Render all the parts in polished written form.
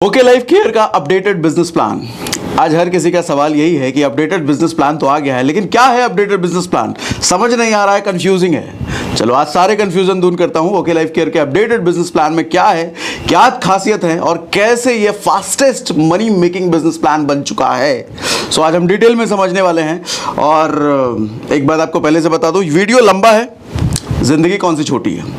Okay life care का updated business plan. आज हर किसी का सवाल यही है कि अपडेटेड बिजनेस प्लान तो आ गया है, लेकिन क्या है अपडेटेड बिजनेस प्लान, समझ नहीं आ रहा है, कंफ्यूजिंग है। चलो आज सारे कंफ्यूजन दूर करता हूं। ओके लाइफ केयर के अपडेटेड बिजनेस प्लान में क्या है, क्या खासियत है और कैसे ये fastest money making business plan बन चुका है। सो आज हम डिटेल में समझने वाले हैं। और एक बात आपको पहले से बता दूं, वीडियो लंबा है, जिंदगी कौन सी छोटी है।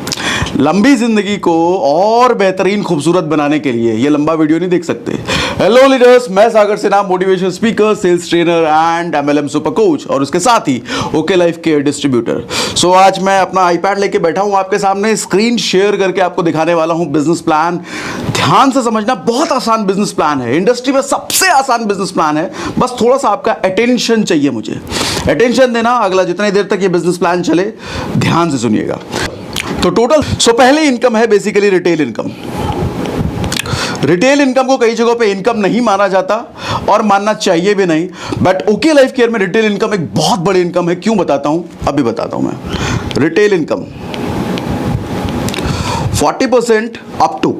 लंबी जिंदगी को और बेहतरीन खूबसूरत बनाने के लिए ये लंबा वीडियो नहीं देख सकते। हेलो लीडर्स, मैं Sagar Sinha, motivation speaker, sales trainer and MLM super coach और उसके साथ ही okay life care distributor. So आज मैं अपना आईपैड लेके बैठा हूं आपके सामने, स्क्रीन शेयर करके आपको दिखाने वाला हूं बिजनेस प्लान। ध्यान से समझना, बहुत आसान बिजनेस प्लान है, इंडस्ट्री में सबसे आसान बिजनेस प्लान है। बस थोड़ा सा आपका अटेंशन चाहिए, मुझे अटेंशन देना। अगला जितनी देर तक ये बिजनेस प्लान चले ध्यान से सुनिएगा। तो टोटल पहले इनकम है basically retail income. Retail income को कई जगहों पे इनकम नहीं माना जाता और मानना चाहिए भी नहीं, बट ओके लाइफ केयर में रिटेल इनकम एक बहुत बड़ी इनकम है। क्यों बताता हूं, अभी बताता हूं मैं। रिटेल इनकम 40% अप टू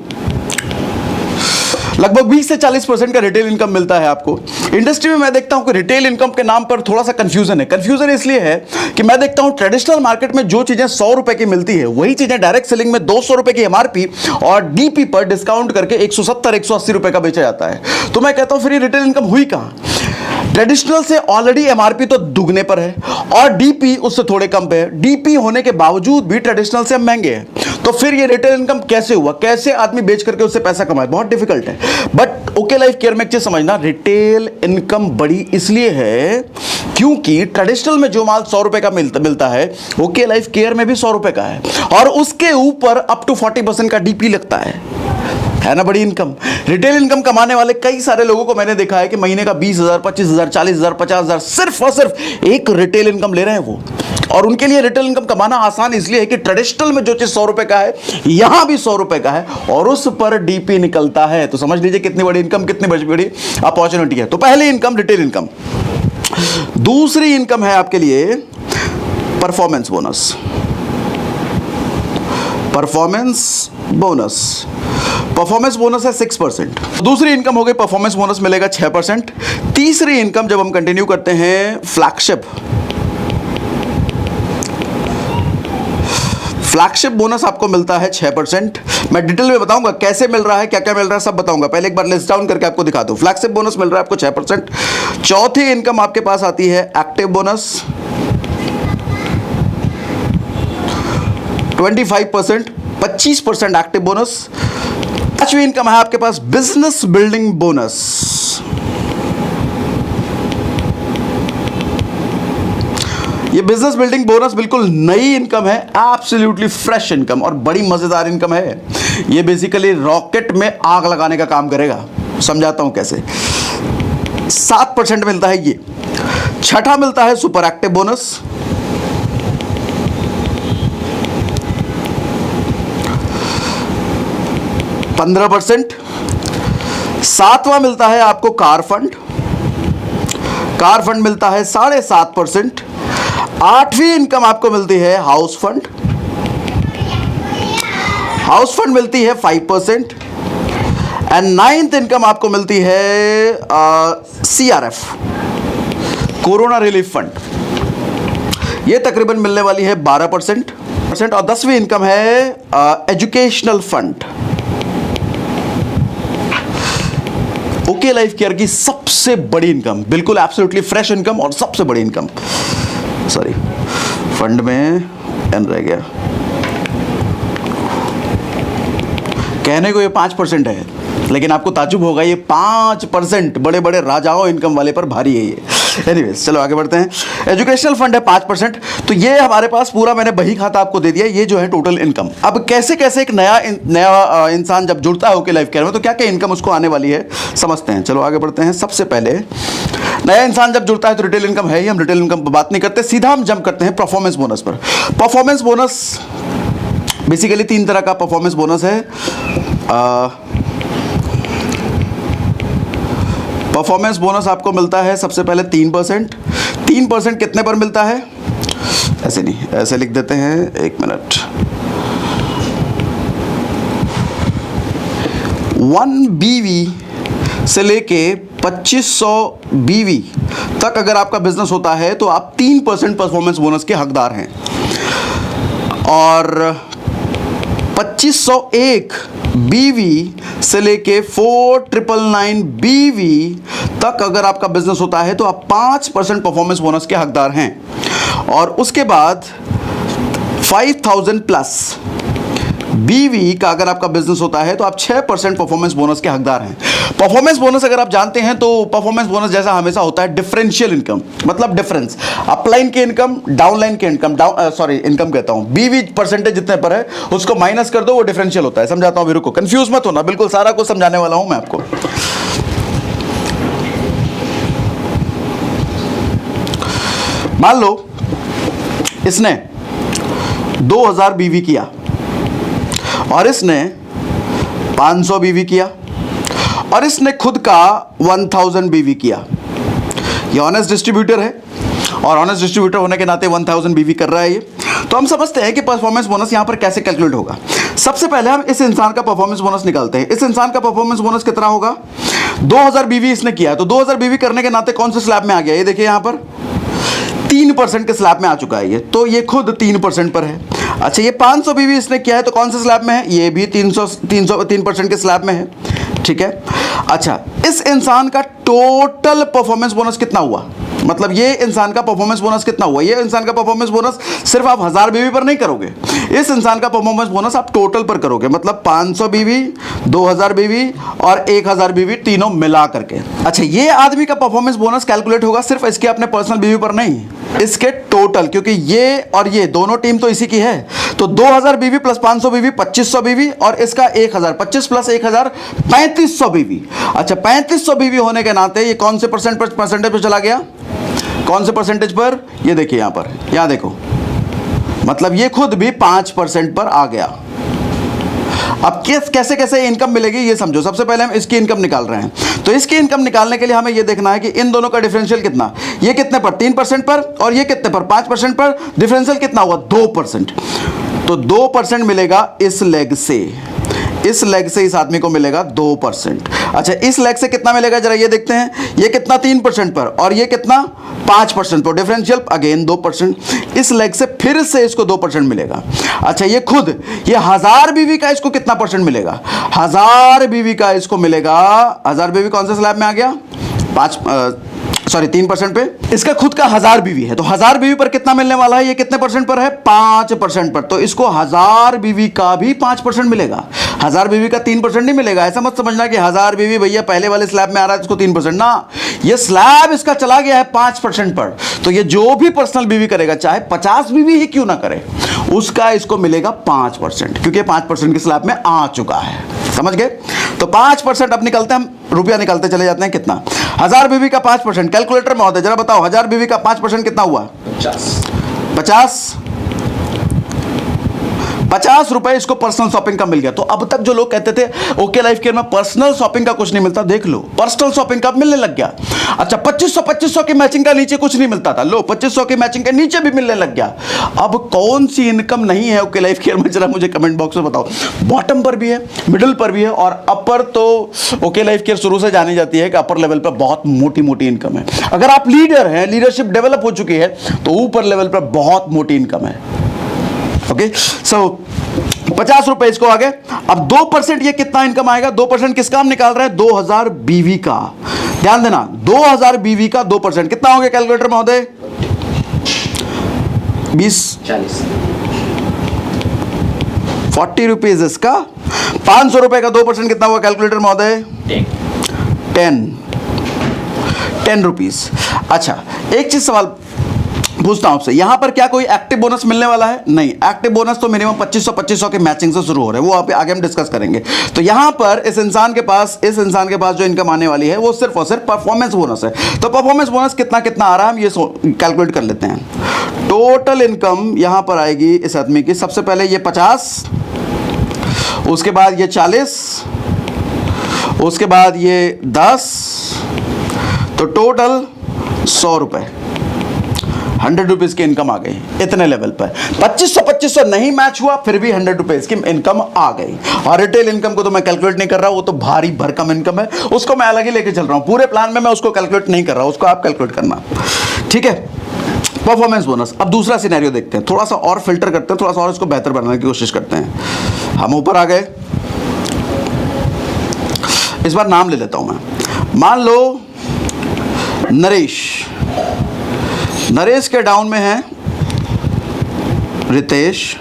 लगभग 20 से 40% का रिटेल इनकम मिलता है आपको। इंडस्ट्री में मैं देखता हूं कि रिटेल इनकम के नाम पर थोड़ा सा कंफ्यूजन है। कंफ्यूजन इसलिए है कि मैं देखता हूं ट्रेडिशनल मार्केट में जो चीजें 100 रुपए की मिलती है, वही चीजें डायरेक्ट सेलिंग में 200 रुपए की एमआरपी और डीपी पर डिस्काउंट करके 170-180 रुपए का बेचा जाता है। तो मैं कहता हूं फिर ये रिटेल इनकम हुई कहां। ट्रेडिशनल से ऑलरेडी एमआरपी तो दुगने पर है और डीपी उससे थोड़े कम पे है। डीपी होने के बावजूद भी ट्रेडिशनल से महंगे हैं, तो फिर ये रिटेल इनकम कैसे हुआ, कैसे आदमी बेच करके उससे पैसा कमाए, बहुत डिफिकल्ट है। बट ओके लाइफ केयर में एक चीज समझना, रिटेल इनकम बड़ी इसलिए है क्योंकि ट्रेडिशनल में जो माल 100 रुपए का मिलता है, ओके लाइफ केयर में भी 100 रुपए का है और उसके ऊपर अप टू 40% का डीपी लगता है ना। बड़ी इनकम, रिटेल इनकम कमाने वाले कई सारे लोगों को मैंने देखा है कि महीने का 20,000, 25,000, 40,000, 50,000 सिर्फ और सिर्फ एक रिटेल इनकम ले रहे हैं वो। और उनके लिए रिटेल इनकम कमाना आसान इसलिए है कि ट्रेडिशनल में जो चीज 100 रुपए का है, यहां भी 100 रुपए का है और उस पर डीपी निकलता है। तो समझ लीजिए कितनी बड़ी इनकम, कितनी बड़ी अपॉर्चुनिटी है। तो पहली इनकम रिटेल इनकम। दूसरी इनकम है आपके लिए performance bonus. Performance bonus, performance bonus है 6%। दूसरी इनकम हो गई, परफॉर्मेंस बोनस मिलेगा 6%। तीसरी इनकम जब हम कंटिन्यू करते हैं, फ्लैगशिप बोनस आपको मिलता है 6%। मैं डिटेल में बताऊंगा कैसे मिल रहा है, क्या क्या मिल रहा है, सब बताऊंगा। पहले एक बार लिस्ट डाउन करके आपको दिखा दूं। फ्लैगशिप बोनस मिल रहा है आपको 6%। चौथी इनकम आपके पास आती है एक्टिव बोनस 25%, 25% एक्टिव बोनस। पांचवी इनकम है आपके पास बिजनेस बिल्डिंग बोनस। ये बिजनेस बिल्डिंग बोनस बिल्कुल नई इनकम है, एब्सोल्युटली फ्रेश इनकम और बड़ी मजेदार इनकम है। ये बेसिकली रॉकेट में आग लगाने का काम करेगा। समझाता हूं कैसे। 7% मिलता है ये। छठा मिलता है सुपर एक्टिव बोनस। 15%। सातवां मिलता है आपको कार फंड। कार फंड मिलता है 7.5%। आठवीं इनकम आपको मिलती है हाउस फंड। हाउस फंड मिलती है 5%। एंड नाइन्थ इनकम आपको मिलती है सीआरएफ, कोरोना रिलीफ फंड। ये तकरीबन मिलने वाली है 12%। और 10वीं इनकम है educational fund. Okay life care की सबसे बड़ी इनकम, बिल्कुल एब्सोल्युटली फ्रेश इनकम और सबसे बड़ी इनकम। सॉरी, फंड में एन रह गया। कहने को ये 5% है, लेकिन आपको ताजुब होगा ये 5% बड़े बड़े राजाओं इनकम वाले पर भारी है ये। एनीवेज, चलो आगे बढ़ते हैं। एजुकेशनल फंड है 5%। तो ये हमारे पास पूरा मैंने बही खाता आपको दे दिया, ये जो है टोटल इनकम। अब कैसे कैसे एक नया इंसान जब जुड़ता है ओके लाइफ केयर में, तो क्या क्या इनकम उसको आने वाली है समझते हैं। चलो आगे बढ़ते हैं। सबसे पहले नया इंसान जब जुड़ता है तो रिटेल इनकम है ही, हम रिटेल इनकम पर बात नहीं करते, सीधा हम जंप करते हैं परफॉर्मेंस बोनस पर। परफॉर्मेंस बोनस बेसिकली 3 तरह का परफॉर्मेंस बोनस है। परफॉर्मेंस बोनस आपको मिलता है सबसे पहले 3%। 3% कितने पर मिलता है, ऐसे नहीं, ऐसे लिख देते हैं, 1 मिनट। 1 BV से लेके 2500 BV तक अगर आपका बिजनेस होता है तो आप 3% परफॉर्मेंस बोनस के हकदार हैं, और 2501 BV से लेके 4999 BV तक अगर आपका बिजनेस होता है तो आप 5% परफॉर्मेंस बोनस के हकदार हैं, और उसके बाद 5000 प्लस BV का अगर आपका बिजनेस होता है तो आप 6% परफॉर्मेंस बोनस के हकदार हैं। परफॉर्मेंस बोनस अगर आप जानते हैं तो परफॉर्मेंस बोनस जैसा हमेशा होता है डिफरेंशियल इनकम, मतलब डिफरेंस अपलाइन के इनकम डाउनलाइन के इनकम, इनकम कहता हूं, BV परसेंटेज जितने पर है उसको माइनस कर दो, वो डिफरेंशियल होता है। समझाता हूं, मेरे को कंफ्यूज मत होना, बिल्कुल सारा कुछ समझाने वाला हूं मैं आपको। मान लो इसने 2000 BV किया और इसने 500 BV किया और इसने खुद का 1000 BV किया। ये ऑनेस्ट डिस्ट्रीब्यूटर है और ऑनेस्ट डिस्ट्रीब्यूटर होने के नाते 1000 BV कर रहा है ये। तो हम समझते हैं कि परफॉर्मेंस बोनस यहां पर कैसे कैलकुलेट होगा। सबसे पहले हम इस इंसान का परफॉर्मेंस बोनस निकालते हैं। इस इंसान का परफॉर्मेंस बोनस कितना होगा? 2000 BV इसने किया है, तो 2000 BV करने के नाते कौन से स्लैब में आ गया? ये देखिए यहां पर 3% के स्लैब में आ चुका है ये, तो ये खुद 3% पर है। अच्छा, ये 500 BV इसने किया है तो कौन से स्लैब में है? ये भी 3% के स्लैब में है, ठीक है। अच्छा, इस इंसान का टोटल परफॉर्मेंस बोनस कितना हुआ? मतलब ये इंसान का परफॉर्मेंस बोनस कितना हुआ? ये इंसान का परफॉर्मेंस बोनस सिर्फ आप 1000 BV पर नहीं करोगे, इस इंसान का परफॉर्मेंस बोनस आप टोटल पर करोगे, मतलब 500 BV, 2000 BV और 1000 BV तीनों मिला करके। अच्छा, ये आदमी का परफॉर्मेंस बोनस कैलकुलेट होगा सिर्फ इसके अपने पर्सनल BV पर नहीं, इसके टोटल, क्योंकि ये और ये दोनों टीम तो इसी की है। तो 2000 BV प्लस 500 BV 2500 BV और इसका 1000, 25 प्लस 1000 3500 BV। अच्छा, 3500 BV होने के नाते ये कौन से परसेंटेज पर चला गया? कौन से परसेंटेज पर? ये देखिए यहां पर, यहां देखो, मतलब ये खुद भी 5% पर आ गया। अब कैसे कैसे इनकम मिलेगी ये समझो। सबसे पहले हम इसकी इनकम निकाल रहे हैं, तो इसकी इनकम निकालने के लिए हमें ये देखना है कि इन दोनों का डिफरेंशियल कितना, ये कितने पर? 3% पर, और ये कितने पर? 5% पर। डिफरेंशियल कितना हुआ? 2%। तो 2% मिलेगा इस लेग से, इस लेग से इस आदमी को मिलेगा 2%। अच्छा, इस लेग से कितना मिलेगा जरा ये देखते हैं। ये कितना? 3% पर, और ये कितना? 5% पर। Differential again 2%। इस लेग से फिर से इसको 2% मिलेगा। अच्छा, ये खुद ये 1000 BV का इसको कितना परसेंट मिलेगा? 1000 BV का इसको मिलेगा, 1000 BV कौन से स्लैब में आ गया? 3% पे। इसका खुद का 1000 BV है, तो 1000 BV पर कितना मिलने वाला है? ये कितने परसेंट पर है? 5% पर। तो इसको 1000 BV का भी 5% मिलेगा। 1000 BV का 3% नहीं मिलेगा। ऐसा मत समझना कि 1000 BV भैया पहले वाले स्लैब में आ रहा है इसको 3%, ना, ये स्लैब इसका चला गया है 5% पर। तो ये जो भी पर्सनल BV करेगा, चाहे 50 BV ही क्यों ना करे, उसका इसको मिलेगा 5%, क्योंकि 5% के स्लैब में आ चुका है। समझ गए? तो 5% अब निकलते हैं, हम रुपया निकलते चले जाते हैं। कितना? 1000 BV का 5%। कैलकुलेटर में होता है, जरा बताओ 1000 BV का 5% कितना हुआ? 50 रुपए इसको पर्सनल शॉपिंग का मिल गया। तो अब तक जो लोग कहते थे ओके लाइफ केयर में पर्सनल शॉपिंग का कुछ नहीं मिलता, देख लो पर्सनल शॉपिंग का मिलने लग गया। अच्छा, 2500 की मैचिंग का नीचे कुछ नहीं मिलता था, लो 2500 की मैचिंग के नीचे भी मिलने लग गया। अब कौन सी इनकम नहीं है ओके लाइफ केयर में, जरा मुझे कमेंट बॉक्स में बताओ। बॉटम पर भी है, मिडिल पर भी है, और अपर तो ओके लाइफ केयर शुरू से जानी जाती है कि अपर लेवल पर बहुत मोटी मोटी इनकम है। अगर आप लीडर हैं, लीडरशिप डेवलप हो चुकी है, तो ऊपर लेवल पर बहुत मोटी इनकम है। ओके, सो 50 रुपए इसको आ गए। अब 2% ये कितना इनकम आएगा? 2% किसका हम निकाल रहे हैं? 2000 BV का। ध्यान देना, 2000 BV का 2% कितना हो गया कैलकुलेटर महोदय? 40 रुपीज इसका। 500 रुपए का 2% कितना हुआ कैलकुलेटर महोदय? 10 रुपीज। अच्छा, एक चीज सवाल पूछता हूं आपसे, यहां पर क्या कोई एक्टिव बोनस मिलने वाला है? नहीं, एक्टिव बोनस तो मिनिमम 2500 के मैचिंग से शुरू हो रहे हैं, वो आगे हम डिस्कस करेंगे। तो यहां पर इस इंसान के पास जो इनकम आने वाली है वो सिर्फ और सिर्फ परफॉर्मेंस बोनस है। तो परफॉर्मेंस बोनस कितना कितना आ रहा है हम ये कैलकुलेट कर लेते हैं। टोटल इनकम यहां पर आएगी इस आदमी की, सबसे पहले ये 50, उसके बाद ये 40, उसके बाद ये 10, तो टोटल 100 रुपए, 100 रुपीज की इनकम आ गई इतने लेवल पर। 2500 2500 नहीं मैच हुआ, फिर भी 100 रुपीज की इनकम आ गई। और रिटेल इनकम को तो मैं कैलकुलेट नहीं कर रहा, वो तो भारी भरकम इनकम है, उसको मैं अलग ही लेके चल रहा हूं। पूरे प्लान में मैं उसको कैलकुलेट नहीं कर रहा, उसको आप कैलकुलेट करना, ठीक है। Performance bonus. अब दूसरा सिनेरियो देखते हैं, थोड़ा सा और फिल्टर करते हैं, थोड़ा सा और इसको बेहतर बनाने की कोशिश करते हैं। हम ऊपर आ गए, इस बार नाम ले लेता हूं मैं। मान लो नरेश, नरेश के डाउन में है रितेश,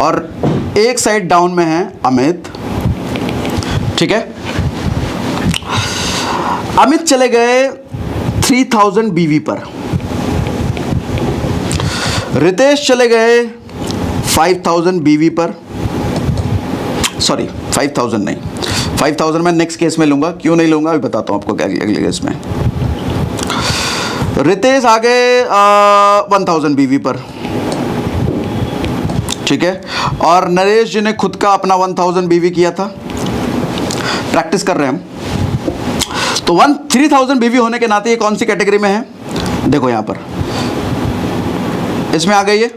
और एक साइड डाउन में है अमित, ठीक है। अमित चले गए 3000 बीवी पर, रितेश चले गए 5000 बीवी पर, सॉरी 5000 नहीं, 5000 मैं नेक्स्ट केस में लूंगा, क्यों नहीं लूंगा अभी बताता हूं आपको क्या अगले केस में। रितेश आ गए 1000 बीवी पर, ठीक है। और नरेश जी ने खुद का अपना 1000 बीवी किया था, प्रैक्टिस कर रहे हैं हम। तो 3000 बीवी होने के नाते ये कौन सी कैटेगरी में है, देखो यहां पर इसमें आ गई है।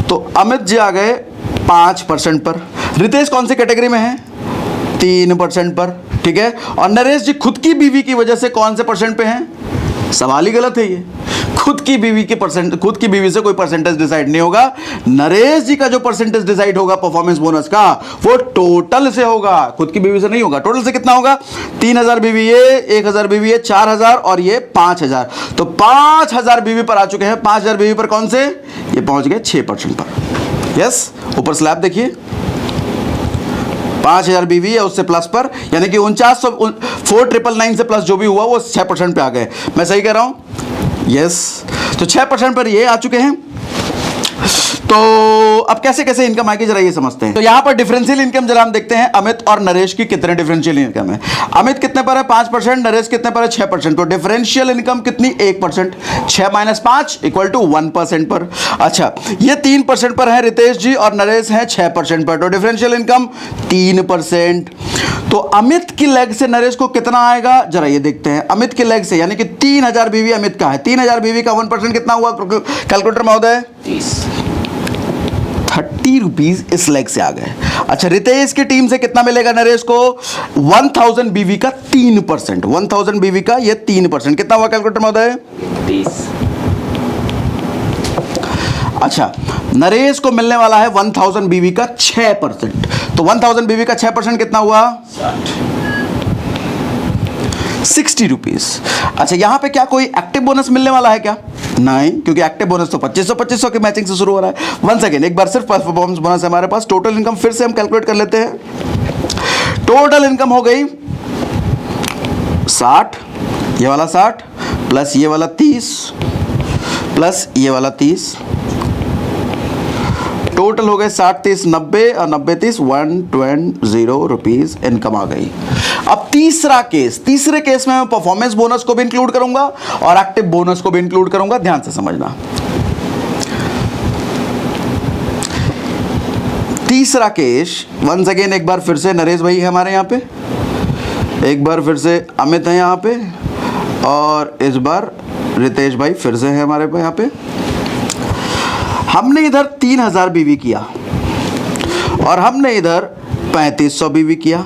तो अमित जी आ गए 5% पर, रितेश कौन सी कैटेगरी में है, 3% पर, ठीक है। और नरेश जी खुद की बीवी की वजह से कौन से परसेंट पे हैं, सवाल ही गलत है ये। खुद की बीवी के परसेंट, खुद की बीवी से कोई परसेंटेज डिसाइड नहीं होगा। नरेश जी का जो परसेंटेज डिसाइड होगा परफॉर्मेंस बोनस का, वो टोटल से होगा, खुद की बीवी से नहीं होगा। टोटल से कितना होगा, 3000 बीवी ये, 1000 बीवी ये, 4000 और ये 5000। तो 5000 बीवी पर आ चुके हैं। 5000 बीवी पर कौन से, ये पहुंच गए 6% पर। यस, ऊपर स्लैब देखिए, 5000 बीवी है उससे प्लस पर, यानी कि 49,999 से प्लस जो भी हुआ वो 6% पे आ गए। मैं सही कह रहा हूं, यस। तो 6% पर ये आ चुके हैं। तो अब कैसे कैसे इनकम आएगी जरा ये समझते हैं। तो यहां पर डिफरेंशियल इनकम जरा हम देखते हैं, अमित और नरेश की कितने डिफरेंशियल इनकम है। अमित कितने पर है, 5%, नरेश कितने पर है, 6%। तो डिफरेंशियल इनकम कितनी, 1%। 6 - 5 = 1% पर। अच्छा, ये 3% पर है रितेश जी, और नरेश है 6% पर। तो डिफरेंशियल इनकम 3%। तो अमित की लेग से नरेश को कितना आएगा जरा ये देखते हैं। अमित की लेग से, यानी कि 3000 बीवी अमित का है, 3000 बीवी का 1% कितना हुआ कैलकुलेटर महोदय, 30 रुपीज इस लेग से आ गए। अच्छा, रितेश की टीम से कितना मिलेगा नरेश को, 1000 बीवी का 3%, 1000 बीवी का ये 3%, कितना हुआ कैलकुलेटर महोदय, 30। अच्छा, नरेश को मिलने वाला है 1000 बीवी का 6%। तो 1000 बीवी का 6% कितना हुआ, 60 रुपीज। अच्छा, यहां पे क्या कोई एक्टिव बोनस मिलने वाला है क्या, नहीं, क्योंकि एक्टिव बोनस तो 2500 की मैचिंग से शुरू हो रहा है। वंस अगेन एक बार सिर्फ परफॉर्मेंस बोनस है हमारे पास। टोटल इनकम फिर से हम कैलकुलेट कर लेते हैं। टोटल इनकम हो गई 60, ये वाला 60 प्लस ये वाला 30 प्लस ये वाला 30, टोटल हो गए 60, 30, 90 और 90, 30, 120 रुपीज इनकम आ गई। अब तीसरा केस, तीसरे केस में मैं परफॉर्मेंस बोनस को भी इंक्लूड करूंगा और एक्टिव बोनस को भी इंक्लूड करूंगा, ध्यान से समझना। तीसरा केस, वंस अगेन एक बार फिर से नरेश भाई है हमारे यहाँ पे, एक बार फिर से अमित है यहाँ पे, और इस बार रितेश भाई फिर से है हमारे पे यहाँ पे। हमने इधर 3000 बीवी किया और हमने इधर 3500 बीवी किया,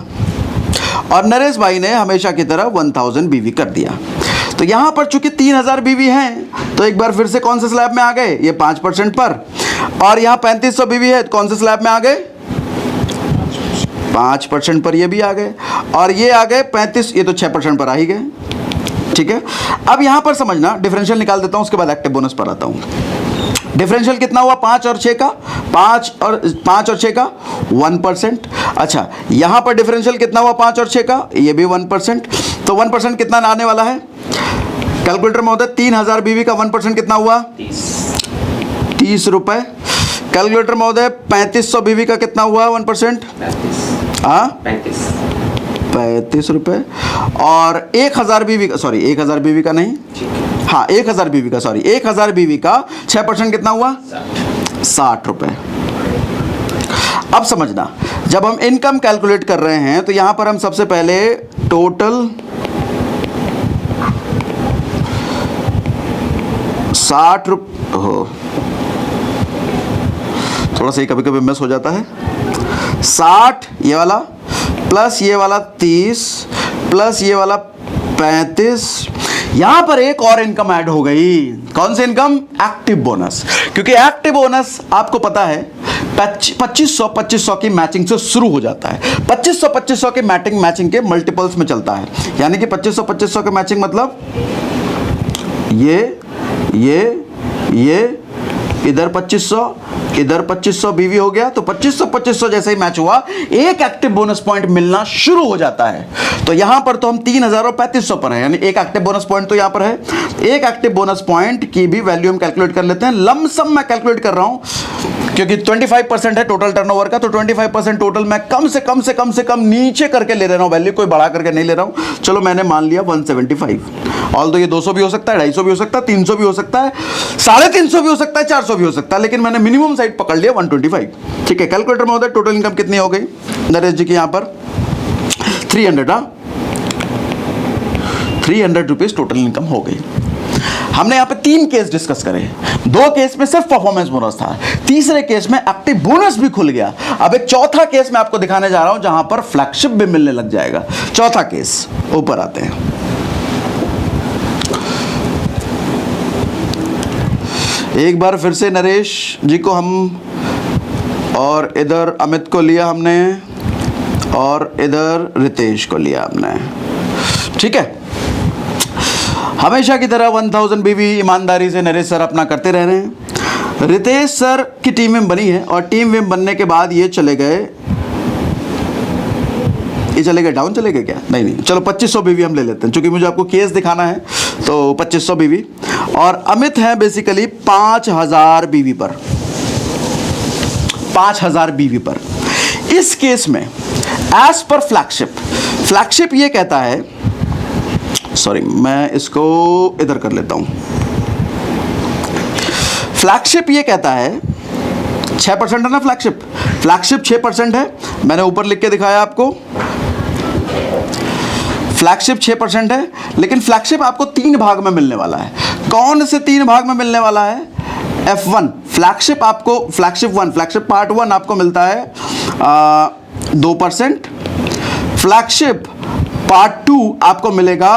और नरेश भाई ने हमेशा की तरह 1000 बीवी कर दिया। तो यहां पर चूंकि 3000 बीवी हैं, तो एक बार फिर से कौन से स्लैब में आ गए, ये 5% पर, और यहां 3500 बीवी है, कौन से स्लैब में आ गए, 5% पर ये भी आ गए, और ये आ गए 35, ये तो 6% पर आ ही गए, ठीक है। अब यहां पर समझना, डिफरेंशियल निकाल देता हूं, उसके बाद एक्टिव बोनस पर आता हूं। डिफरेंशियल कितना हुआ, 5 और 6 का, 5 और 6 का 1%। अच्छा, यहां पर डिफरेंशियल कितना हुआ, 5 और 6 का, ये भी 1%। तो 1% कितना आने वाला है कैलकुलेटर महोदय, 3000 बीवी का 1% कितना हुआ, 30 रुपए। कैलकुलेटर महोदय 3500 बीवी का कितना हुआ 1%, 35 रुपए। और 1000 बीवी का, सॉरी 1000 बीवी का नहीं, हाँ 1000 बीवी का, सॉरी 1000 बीवी का 6% कितना हुआ, 60 रुपए। अब समझना, जब हम इनकम कैलकुलेट कर रहे हैं तो यहां पर हम सबसे पहले टोटल 60 रुपये थोड़ा सा कभी कभी मिस हो जाता है। 60 ये वाला प्लस ये वाला 30 प्लस ये वाला 35, यहां पर एक और इनकम ऐड हो गई। कौन सी इनकम? Active bonus. क्योंकि एक्टिव बोनस आपको पता है 2500 की मैचिंग से शुरू हो जाता है। 2500 की मैचिंग के मल्टीपल्स में चलता है, यानी कि 2500 के मैचिंग मतलब ये इधर 2500 इधर 2500 बीवी हो गया, तो 2500 जैसे ही मैच हुआ एक एक्टिव बोनस पॉइंट मिलना शुरू हो जाता है। तो यहां पर तो हम 3000 और 3500 पर है, यानी एक एक्टिव बोनस पॉइंट तो यहां पर है। एक एक्टिव बोनस पॉइंट की भी वैल्यू हम कैलकुलेट कर लेते हैं। लमसम मैं कैलकुलेट कर रहा हूं क्योंकि 25% है टोटल टर्नओवर का, तो 25% टोटल मैं कम से कम नीचे करके ले रहा हूं वैल्यू, कोई बढ़ा करके नहीं ले रहा हूं। चलो मैंने मान लिया 175। ऑल तो ये 200 भी हो सकता है, 250 भी हो सकता है, 300 भी हो सकता है, 350 भी हो सकता है, 400 भी हो सकता है, लेकिन मैंने मिनिमम साइड पकड़ लिया 125। ठीक है, कैलकुलेटर में होता है टोटल इनकम कितनी हो गई नरेश जी की यहां पर 300। 300 रुपीज टोटल इनकम हो गई। हमने यहां पे 3 केस डिस्कस करे। 2 केस में सिर्फ परफॉर्मेंस बोनस था, तीसरे केस में एक्टिव बोनस भी खुल गया। अब एक चौथा केस मैं आपको दिखाने जा रहा हूं जहां पर फ्लैगशिप भी मिलने लग जाएगा। चौथा केस, ऊपर आते हैं। एक बार फिर से नरेश जी को हम, और इधर अमित को लिया हमने, और इधर रितेश को लिया हमने। ठीक है, हमेशा की तरह 1000 बीवी ईमानदारी से नरेश सर अपना करते रह रहे हैं। रितेश सर की टीम में बनी है, और टीम में बनने के बाद ये चले गए डाउन चले गए क्या? नहीं, चलो 2500 बीवी हम ले लेते हैं, क्योंकि मुझे आपको केस दिखाना है, तो 2500 बीवी। और अमित है बेसिकली 5000 बीवी पर, 5000 बीवी पर। इस केस में एज पर फ्लैगशिप ये कहता है, सॉरी मैं इसको इधर कर लेता हूं। फ्लैगशिप ये कहता है 6% है ना, फ्लैगशिप 6% है, मैंने ऊपर लिख के दिखाया आपको। फ्लैगशिप 6% है, लेकिन फ्लैगशिप आपको 3 भाग में मिलने वाला है। कौन से 3 भाग में मिलने वाला है? F1 फ्लैगशिप आपको, फ्लैगशिप पार्ट 1 आपको मिलता है 2%, फ्लैगशिप पार्ट 2 आपको मिलेगा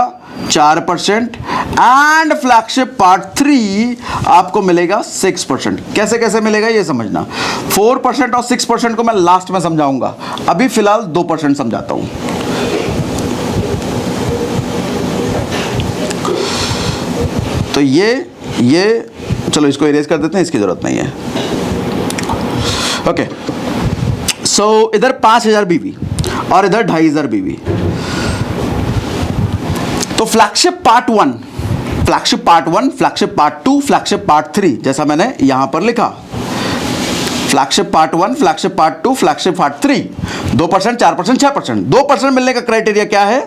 4%, एंड फ्लैगशिप पार्ट 3 आपको मिलेगा 6%। कैसे कैसे मिलेगा ये समझना। 4% और 6% को मैं लास्ट में समझाऊंगा, अभी फिलहाल 2% समझाता हूं। तो ये चलो इसको इरेज कर देते हैं, इसकी जरूरत नहीं है। ओके, सो इधर 5000 बीवी और इधर 2500 बीवी। तो flagship part 1, flagship part 1, flagship part 2, flagship part 3, जैसा मैंने यहां पर लिखा। Flagship part 1, flagship part 2, flagship part 3, 2%, 4%, 6%। 2% मिलने का क्राइटेरिया क्या है?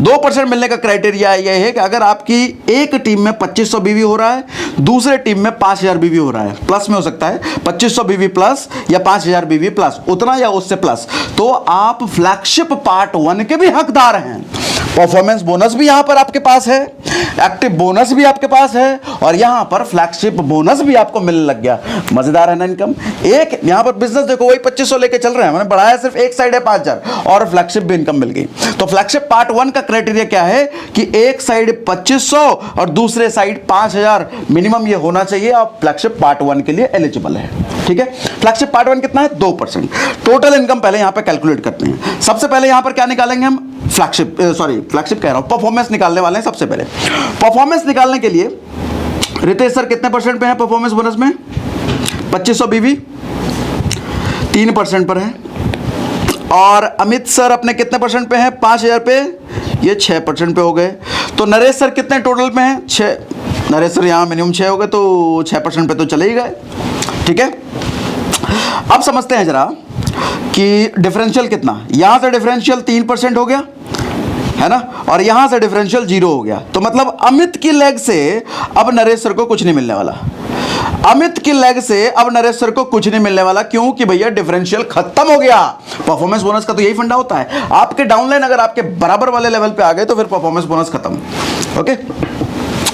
2% मिलने का क्राइटेरिया यह है कि अगर आपकी एक टीम में 2500 बीवी हो रहा है, दूसरे टीम में 5000 बीवी हो रहा है, प्लस में हो सकता है 2500 बीवी प्लस या 5000 बीवी प्लस, उतना या उससे प्लस, तो आप फ्लैगशिप पार्ट 1 के भी हकदार हैं। परफॉर्मेंस बोनस भी यहां पर आपके पास है, एक्टिव बोनस भी आपके पास है, और यहां पर फ्लैगशिप बोनस भी आपको मिलने लग गया। मजेदार है ना इनकम। एक यहां पर बिजनेस देखो वही 2500 लेके चल रहे हैं, मैंने बढ़ाया सिर्फ एक साइड है 5000, और फ्लैगशिप भी इनकम मिल गई। तो फ्लैगशिप पार्ट 1 का क्राइटेरिया क्या है कि एक साइड 2500 और दूसरे साइड 5000 मिनिमम ये होना चाहिए, आप फ्लैगशिप पार्ट 1 के लिए एलिजिबल है। ठीक है, फ्लैगशिप पार्ट 1 कितना है? 2%। टोटल इनकम पहले यहां पर कैलकुलेट करते हैं। सबसे पहले यहां पर क्या निकालेंगे हम? फ्लैगशिप कह रहा हूं, परफॉर्मेंस निकालने वाले हैं। सबसे पहले परफॉर्मेंस निकालने के लिए रितेश सर कितने % पे है परफॉर्मेंस बोनस में? 2500 बीवी 3% पर है, और अमित सर अपने कितने % पे हैं? 5000 पे, ये 6% पे हो गए। तो नरेश सर कितने टोटल पे हैं? 6। नरेश सर यहाँ मिनिमम 6 हो गए, तो 6% पे तो चले ही गए। ठीक है, अब समझते हैं जरा कि डिफरेंशियल कितना। यहां से डिफरेंशियल 3% हो गया है ना, और यहां से डिफरेंशियल 0 हो गया। तो मतलब अमित की लेग से अब नरेश सर को कुछ नहीं मिलने वाला। अमित की लेग से अब नरेश सर को कुछ नहीं मिलने वाला। क्यों? कि भैया डिफरेंशियल खत्म हो गया। परफॉर्मेंस बोनस का तो यही फंडा होता है, आपके डाउनलाइन अगर आपके बराबर वाले लेवल पे आ गए तो फिर परफॉर्मेंस बोनस खत्म। ओके,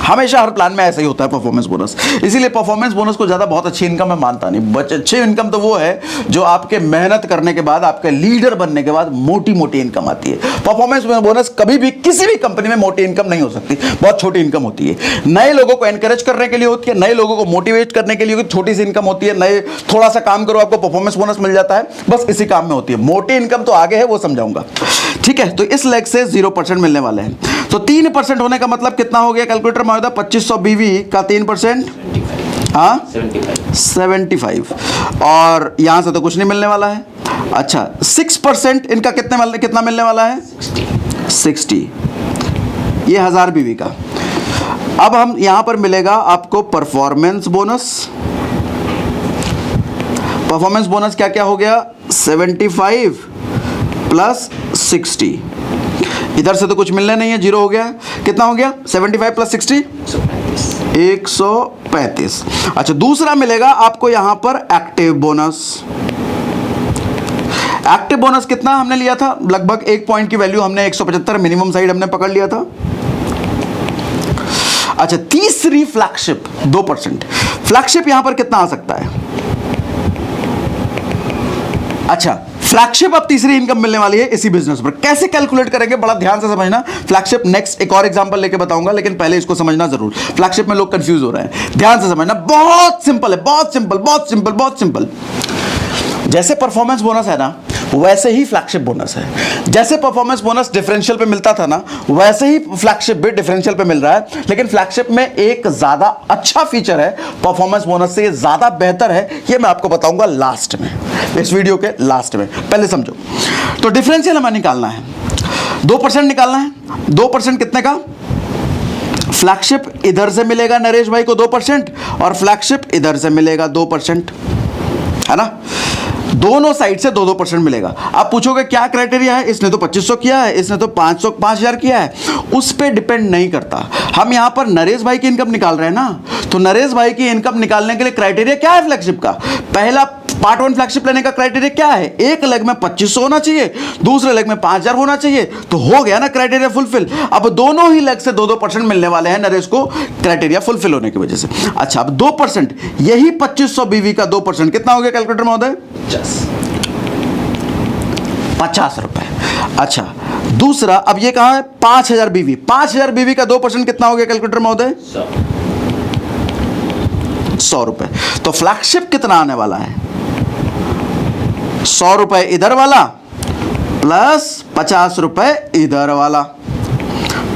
हमेशा हर प्लान में ऐसा ही होता है परफॉर्मेंस बोनस। इसीलिए परफॉर्मेंस बोनस को ज़्यादा बहुत अच्छी इनकम मैं मानता नहीं। अच्छी इनकम तो वो है जो आपके मेहनत करने के बाद, आपके लीडर बनने के बाद मोटी मोटी इनकम आती है। परफॉर्मेंस बोनस कभी भी किसी भी कंपनी में मोटी इनकम नहीं हो सकती, बहुत छोटी इनकम होती है। नए लोगों को एनकरेज करने के लिए होती है, नए लोगों को मोटिवेट करने के लिए छोटी सी इनकम होती है। नए थोड़ा सा काम करो आपको परफॉर्मेंस बोनस मिल जाता है, बस इसी काम में होती है। मोटी इनकम तो आगे है, वो समझाऊंगा, ठीक है। तो इस लेग से 0% मिलने वाले हैं। तो 3% होने का मतलब कितना हो गया कैलकुलेटर में? 2500 बीवी का 3%, हाँ 75। और यहां से तो कुछ नहीं मिलने वाला है। अच्छा 6% इनका कितना मिलने वाला है? 60। ये 1000 बीवी का। अब हम यहां पर मिलेगा आपको परफॉर्मेंस बोनस। परफॉर्मेंस बोनस क्या क्या हो गया? 75 प्लस 60। इधर से तो कुछ मिलने नहीं है, 0 हो गया। कितना हो गया? 75 प्लस 60 135। अच्छा दूसरा मिलेगा आपको यहां पर एक्टिव बोनस। एक्टिव बोनस कितना हमने लिया था? लगभग 1 पॉइंट की वैल्यू हमने 175 मिनिमम साइड हमने पकड़ लिया था। अच्छा तीसरी फ्लैगशिप 2%। फ्लैगशिप यहां पर कितना आ सकता है? अच्छा फ्लैगशिप अब तीसरी इनकम मिलने वाली है इसी बिजनेस पर। कैसे कैलकुलेट करेंगे बड़ा ध्यान से समझना। फ्लैगशिप नेक्स्ट एक और एग्जांपल लेके बताऊंगा, लेकिन पहले इसको समझना जरूर। फ्लैगशिप में लोग कंफ्यूज हो रहे हैं, ध्यान से समझना। बहुत सिंपल है, बहुत सिंपल, बहुत सिंपल, बहुत सिंपल। जैसे परफॉर्मेंस बोनस है ना, वैसे ही फ्लैगशिप बोनस है। जैसे परफॉर्मेंस बोनस डिफरेंशियल पे मिलता था ना, वैसे ही फ्लैगशिप भी डिफरेंशियल पे मिल रहा है। लेकिन फ्लैगशिप में एक ज्यादा अच्छा फीचर है, परफॉर्मेंस बोनस से ज्यादा बेहतर है। ये मैं आपको बताऊंगा लास्ट में, इस वीडियो के लास्ट में। पहले समझो। तो डिफरेंशियल हमें निकालना है, 2% निकालना है। 2% कितने का? फ्लैगशिप इधर से मिलेगा नरेश भाई को 2%, और फ्लैगशिप इधर से मिलेगा 2%, है ना। दोनों साइड से 2-2% मिलेगा। आप पूछोगे क्या क्राइटेरिया है? इसने तो 2500 किया है, इसने तो 5000 किया है। उस पर डिपेंड नहीं करता। हम यहां पर नरेश भाई की इनकम निकाल रहे हैं ना, तो नरेश भाई की इनकम निकालने के लिए क्राइटेरिया क्या है फ्लैगशिप का? पहला पार्ट 1 फ्लैगशिप लेने का क्राइटेरिया क्या है? एक लेग में 2500 होना चाहिए, दूसरे लेग में 5000 होना चाहिए। तो हो गया ना क्राइटेरिया फुलफिल। अब दोनों ही लेग से 2-2% मिलने वाले हैं नरेश को, क्राइटेरिया फुलफिल होने की वजह से। अच्छा अब 2%, यही 2500 बीवी का 2% कितना हो गया कैलकुलेटर महोदय? 50 रुपए। अच्छा दूसरा, अब ये कहां है? 5000 बीवी। 5000 बीवी का 2% कितना हो गया कैलकुलेटर महोदय? 100 रुपए। तो फ्लैगशिप कितना आने वाला है? 100 रुपए इधर वाला प्लस 50 रुपए इधर वाला,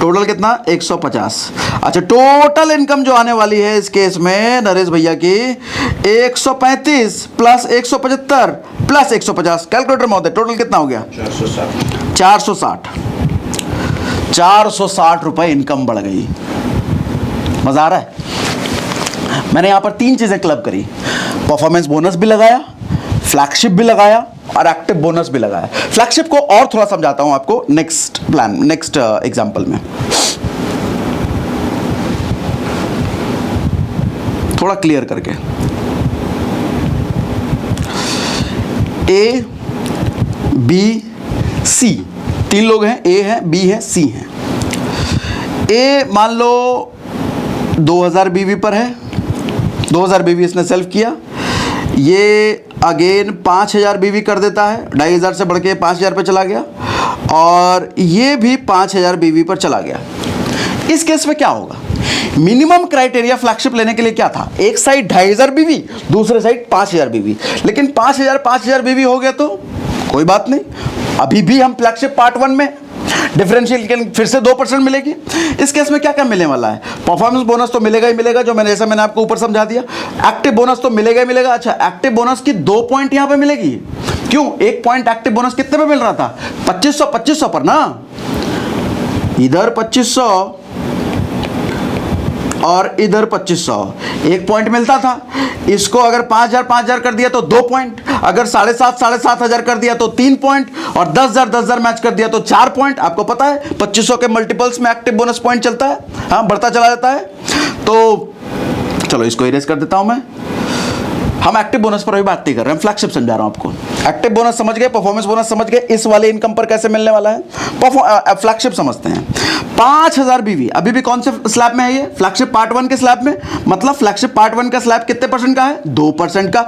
टोटल कितना? 150। अच्छा टोटल इनकम जो आने वाली है इस केस में नरेश भैया की 135 प्लस 175 प्लस 150। कैलकुलेटर महोदय टोटल कितना हो गया? 460 रुपए इनकम बढ़ गई। मजा आ रहा है? मैंने यहां पर 3 चीजें क्लब करी, परफॉर्मेंस बोनस भी लगाया, फ्लैगशिप भी लगाया और एक्टिव बोनस भी लगाया। फ्लैगशिप को और थोड़ा समझाता हूं आपको नेक्स्ट एग्जांपल में, थोड़ा क्लियर करके। ए बी सी 3 लोग हैं, ए है, बी है, सी है। ए मान लो 2000 बीवी पर है, 2000 बीवी इसने सेल्फ किया। ये अगेन 5000 बीवी कर देता है, 2500 से बढ़ के 5000 पे चला गया, और ये भी 5000 बीवी पर चला गया। इस केस में क्या होगा? मिनिमम क्राइटेरिया फ्लैगशिप लेने के लिए क्या था? एक साइड 2500 बीवी, दूसरे साइड 5000 बीवी। लेकिन 5000 बीवी हो गया तो कोई बात नहीं, अभी भी हम फ्लैगशिप पार्ट 1 में डिफरेंशियल फिर से 2% मिलेगी। इस केस में क्या क्या मिलने वाला है? परफॉर्मेंस बोनस तो मिलेगा ही मिलेगा, जो मैंने आपको ऊपर समझा दिया। एक्टिव बोनस तो मिलेगा ही मिलेगा। अच्छा एक्टिव बोनस की 2 पॉइंट यहां पे मिलेगी। क्यों? 1 पॉइंट एक्टिव बोनस कितने पे मिल रहा था? 2500 पर ना, इधर 2500 और इधर 2500, 1 पॉइंट मिलता था। इसको अगर 5000 कर दिया तो 2 पॉइंट, अगर 7500 कर दिया तो 3 पॉइंट, और 10,000 मैच कर दिया तो 4 पॉइंट। आपको पता है 2500 के मल्टीपल्स में एक्टिव बोनस पॉइंट चलता है, हाँ बढ़ता चला जाता है। तो चलो इसको इरेज कर देता हूं मैं। हम एक्टिव बोनस पर अभी बात नहीं कर रहे हैं, फ्लैगशिप समझा रहा हूं आपको। एक्टिव बोनस समझ गए, परफॉर्मेंस बोनस समझ गए, इस वाले इनकम पर कैसे मिलने वाला है, फ्लैगशिप समझते हैं। 5000 बीवी अभी भी कौन से स्लैब में है, ये फ्लैगशिप पार्ट 1 के स्लैब में, मतलब फ्लैगशिप पार्ट 1 का स्लैब कितने परसेंट का है, 2% का,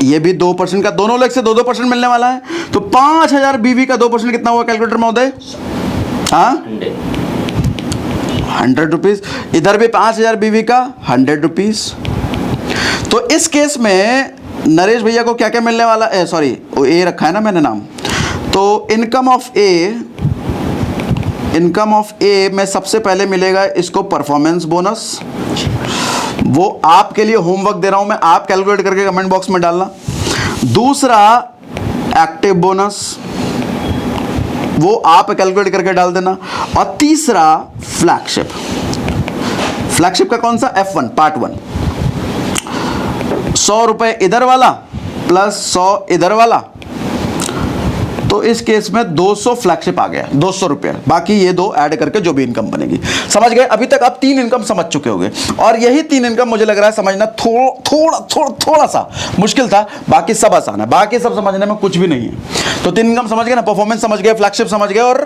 ये भी 2% का, दोनों लेग से 2% मिलने वाला है। तो 5000 बीवी का 2% कितना हुआ कैलकुलेटर महोदय, हाँ 100 रुपीज, इधर भी 5000 बीवी का 100 रुपीज। तो इस केस में नरेश भैया को क्या क्या मिलने वाला है, सॉरी ए रखा है ना मैंने नाम, तो इनकम ऑफ ए में सबसे पहले मिलेगा इसको परफॉर्मेंस बोनस, वो आपके लिए होमवर्क दे रहा हूं मैं, आप कैलकुलेट करके कमेंट बॉक्स में डालना। दूसरा एक्टिव बोनस, वो आप कैलकुलेट करके डाल देना। और तीसरा फ्लैगशिप, फ्लैगशिप का कौन सा, F1 पार्ट 1, 100 रुपए इधर वाला प्लस 100 इधर वाला, तो इस केस में 200 फ्लैगशिप आ गया, 200 रुपए, बाकी ये दो ऐड करके जो भी इनकम बनेगी। समझ गए, अभी तक आप 3 इनकम समझ चुके होंगे, और यही 3 इनकम मुझे लग रहा है समझना थोड़ा सा मुश्किल था, बाकी सब आसान है, बाकी सब समझने में कुछ भी नहीं है। तो 3 इनकम समझ गए ना, परफॉर्मेंस समझ गए, फ्लैगशिप समझ गए और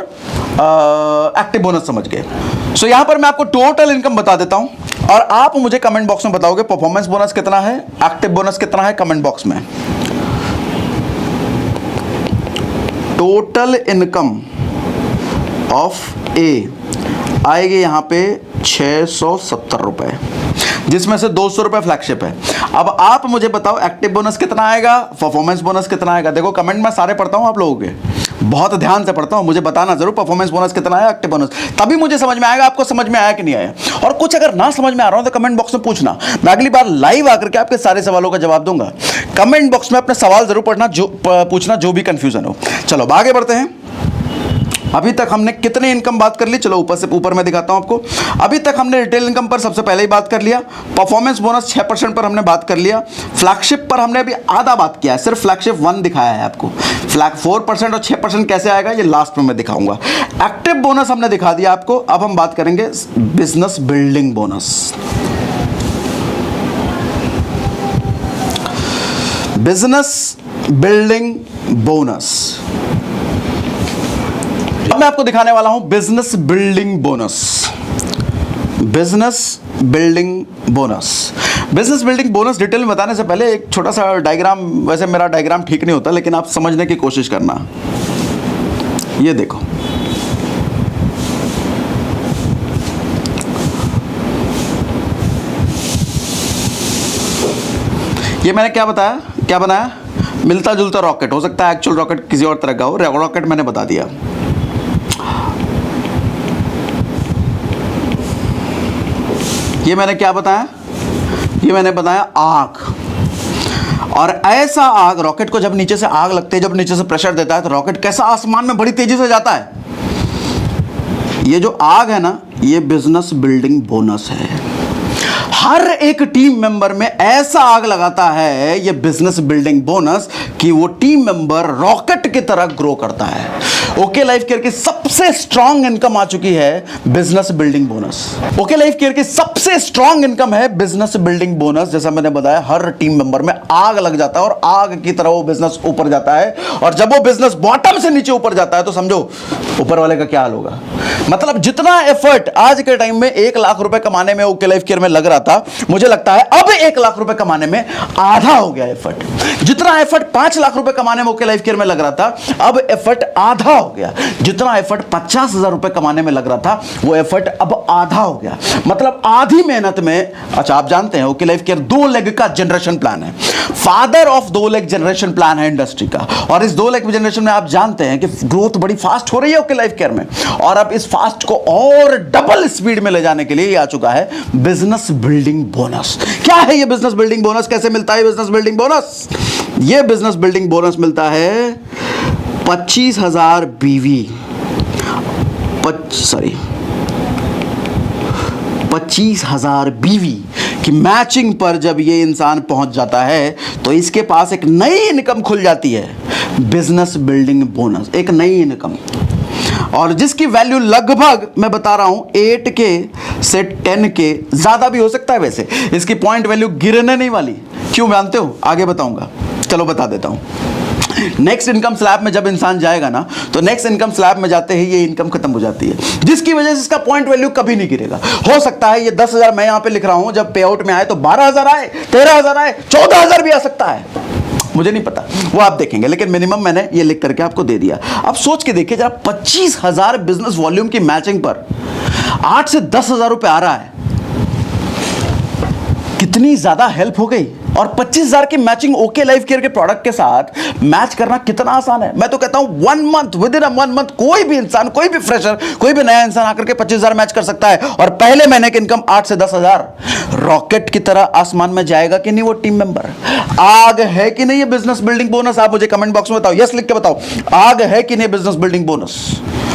एक्टिव बोनस समझ गए। सो यहां पर मैं आपको टोटल इनकम बता देता हूं, और आप मुझे कमेंट बॉक्स में बताओगे परफॉर्मेंस बोनस कितना है, एक्टिव बोनस कितना है, कमेंट बॉक्स में। टोटल इनकम ऑफ ए आएगी यहां पे 670 रुपए, जिसमें से 200 रुपए फ्लैगशिप है। अब आप मुझे बताओ एक्टिव बोनस कितना आएगा, परफॉर्मेंस बोनस कितना आएगा। देखो कमेंट में सारे पढ़ता हूं आप लोगों के, बहुत ध्यान से पढ़ता हूं, मुझे बताना जरूर परफॉर्मेंस बोनस कितना है, एक्टिव बोनस, तभी मुझे समझ में आएगा आपको समझ में आया कि नहीं आया। और कुछ अगर ना समझ में आ रहा हो तो कमेंट बॉक्स में पूछना, मैं अगली बार लाइव आकर के आपके सारे सवालों का जवाब दूंगा। कमेंट बॉक्स में अपने सवाल जरूर पूछना जो भी कंफ्यूजन हो। चलो अब आगे बढ़ते हैं। अभी तक हमने कितने इनकम बात कर ली, चलो ऊपर मैं दिखाता हूं आपको। अभी तक हमने रिटेल इनकम पर सबसे पहले ही बात कर लिया, परफॉर्मेंस बोनस 6% पर हमने बात कर लिया, फ्लैगशिप पर हमने अभी आधा बात किया है, सिर्फ फ्लैगशिप 1 दिखाया है आपको, फ्लैग 4% और 6% कैसे आएगा ये लास्ट में मैं दिखाऊंगा। एक्टिव बोनस हमने दिखा दिया आपको। अब हम बात करेंगे business building bonus. Business building bonus, अब मैं आपको दिखाने वाला हूं business building bonus. Business building bonus, business building bonus detail में बताने से पहले एक छोटा सा डायग्राम, वैसे मेरा डायग्राम ठीक नहीं होता लेकिन आप समझने की कोशिश करना। ये देखो, ये मैंने क्या बताया, क्या बनाया, मिलता जुलता रॉकेट, हो सकता है एक्चुअल रॉकेट किसी और तरह का हो, रॉकेट मैंने बता दिया। ये मैंने क्या बताया, ये मैंने बताया आग। और ऐसा आग, रॉकेट को जब नीचे से आग लगती है, जब नीचे से प्रेशर देता है तो रॉकेट कैसा आसमान में बड़ी तेजी से जाता है। ये जो आग है ना, ये बिजनेस बिल्डिंग बोनस है। हर एक टीम मेंबर में ऐसा आग लगाता है ये बिजनेस बिल्डिंग बोनस कि वो टीम मेंबर रॉकेट की तरह ग्रो करता है। ओके लाइफ केयर की सबसे स्ट्रॉन्ग इनकम आ चुकी है business building bonus. Okay life care की सबसे स्ट्रॉन्ग इनकम है बिजनेस बिल्डिंग बोनस। जैसा मैंने बताया, हर टीम मेंबर में आग लग जाता है और आग की तरह वो बिजनेस ऊपर जाता है, और जब वो बिजनेस बॉटम से नीचे ऊपर जाता है तो समझो ऊपर वाले का क्या हाल होगा। मतलब जितना एफर्ट आज के टाइम में 1 लाख रुपए कमाने में ओके लाइफ केयर में लग रहा था, मुझे लगता है अब 1 लाख रुपए कमाने में आधा हो गया एफर्ट। जितना एफर्ट 5 लाख रुपए कमाने में ओके लाइफ केयर में लग रहा था, अब एफर्ट आधा हो गया। जितना एफर्ट 50,000 रुपए कमाने में लग रहा था, वो एफर्ट अब आधा हो गया। मतलब आधी मेहनत में। अच्छा, आप जानते हैं ओके लाइफ केयर 2 लेग का जनरेशन प्लान है, father of 2 leg generation plan है इंडस्ट्री का। और इस 2 लेग जनरेशन में आप जानते हैं कि ग्रोथ बड़ी फास्ट हो रही है ओके लाइफ केयर में, और अब इस फास्ट को और डबल स्पीड में ले जाने के लिए आ चुका है बिजनेस बिल्डिंग बोनस। क्या है ये बिजनेस बिल्डिंग बोनस, कैसे मिलता है बिजनेस बिल्डिंग बोनस? ये बिजनेस बिल्डिंग बोनस मिलता है 25,000 बीवी, 25,000 बीवी की मैचिंग पर जब ये इंसान पहुंच जाता है तो इसके पास एक नई इनकम खुल जाती है, बिजनेस बिल्डिंग बोनस, एक नई इनकम, और जिसकी वैल्यू लगभग मैं बता रहा हूं 8K से 10K, ज्यादा भी हो सकता है। वैसे इसकी पॉइंट वैल्यू गिरने नहीं वाली, क्यों जानते हो? आगे बताऊंगा, चलो बता देता हूं। नेक्स्ट इनकम स्लैब में जब इंसान जाएगा ना, तो नेक्स्ट इनकम स्लैब में जाते ही ये इनकम खत्म हो जाती है, जिसकी वजह से इसका पॉइंट वैल्यू कभी नहीं गिरेगा। हो सकता है ये 10,000 मैं यहां पे लिख रहा हूं, जब पे आउट में आए तो 12,000 आए, 13,000 आए, 14,000 भी आ सकता है, मुझे नहीं पता, वो आप देखेंगे, लेकिन मिनिमम मैंने ये लिख करके आपको दे दिया। अब सोच के देखिए जरा, 25,000 बिजनेस वॉल्यूम की मैचिंग पर 8 से 10,000 रुपए आ रहा है, कितनी ज्यादा हेल्प हो गई। और 25,000 की मैचिंग ओके लाइफ केयर के प्रोडक्ट के साथ मैच करना कितना आसान है। मैं तो कहता हूं 1 मंथ, विद इन 1 मंथ कोई भी इंसान, कोई भी फ्रेशर, कोई भी नया इंसान आकर के 25,000 मैच कर सकता है, और पहले महीने की इनकम 8 से 10,000 रॉकेट की तरह आसमान में जाएगा कि नहीं वो टीम मेंबर? आग है कि नहीं ये बिजनेस बिल्डिंग बोनस? आप मुझे कमेंट बॉक्स में बताओ, यस लिख के बताओ, आग है कि नहीं बिजनेस बिल्डिंग बोनस?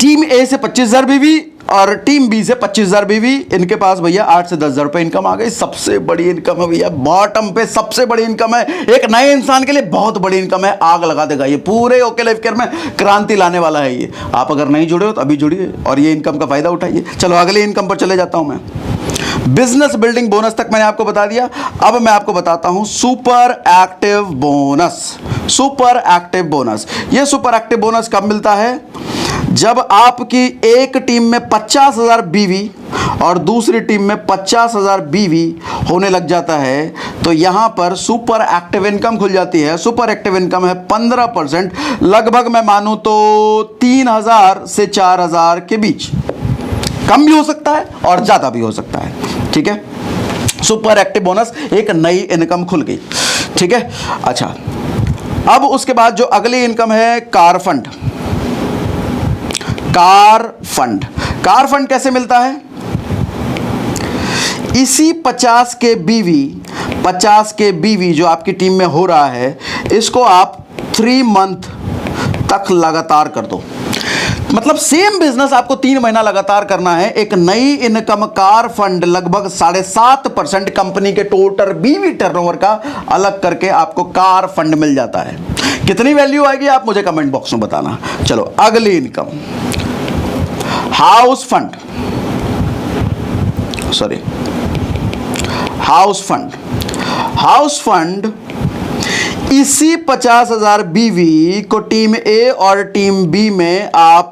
टीम ए से 25,000 बीवी और टीम बी से 25,000 बीवी, इनके पास भैया 8 से 10,000 रुपए इनकम आ गई। सबसे बड़ी इनकम है भैया, बॉटम पे सबसे बड़ी इनकम है, एक नए इंसान के लिए बहुत बड़ी इनकम है, आग लगा देगा ये, पूरे ओके लाइफ केयर में क्रांति लाने वाला है ये। आप अगर नहीं जुड़े हो तो अभी जुड़िए और ये इनकम का फायदा उठाइए। चलो अगले इनकम पर चले जाता हूं मैं। बिजनेस बिल्डिंग बोनस तक मैंने आपको बता दिया, अब मैं आपको बताता हूं super active bonus. Super active bonus, ये सुपर एक्टिव बोनस कब मिलता है? जब आपकी एक टीम में 50,000 बीवी और दूसरी टीम में 50,000 बीवी होने लग जाता है, तो यहां पर सुपर एक्टिव इनकम खुल जाती है। सुपर एक्टिव इनकम है 15%, लगभग मैं मानूं तो 3,000 से 4,000 के बीच, कम भी हो सकता है और ज्यादा भी हो सकता है, ठीक है। सुपर एक्टिव बोनस, एक नई इनकम खुल गई, ठीक है। अच्छा, अब उसके बाद जो अगली इनकम है car fund. Car fund, car fund कैसे मिलता है? इसी 50 के बीवी जो आपकी टीम में हो रहा है, इसको आप 3 मंथ तक लगातार कर दो। मतलब सेम बिजनेस आपको 3 महीना लगातार करना है। एक नई इनकम कार फंड लगभग 7.5% कंपनी के टोटल बीवी टर्नओवर का अलग करके आपको कार फंड मिल जाता है। कितनी वैल्यू आएगी आप मुझे कमेंट बॉक्स में बताना। चलो अगली income, house fund, sorry house fund. House fund इसी 50,000 बीवी को टीम ए और टीम बी में आप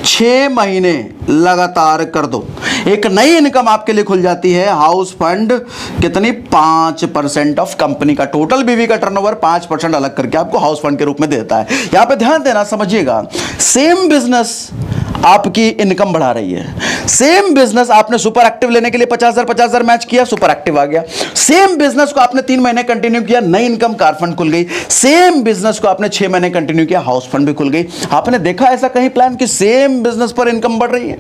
6 महीने लगातार कर दो, एक नई इनकम आपके लिए खुल जाती है। हाउस फंड कितनी? 5% ऑफ कंपनी का टोटल बीवी का टर्नओवर 5% अलग करके आपको हाउस फंड के रूप में देता है। यहां पे ध्यान देना, समझिएगा, सेम बिजनेस आपकी इनकम बढ़ा रही है। सेम बिजनेस आपने सुपर एक्टिव लेने के लिए 50,000 मैच किया, सुपर एक्टिव आ गया। सेम बिजनेस को आपने 3 महीने कंटिन्यू किया, नई इनकम कार फंड खुल गई। सेम बिजनेस को आपने 6 महीने कंटिन्यू किया, हाउस फंड भी खुल गई। आपने देखा ऐसा कहीं प्लान कि सेम बिजनेस पर इनकम बढ़ रही है?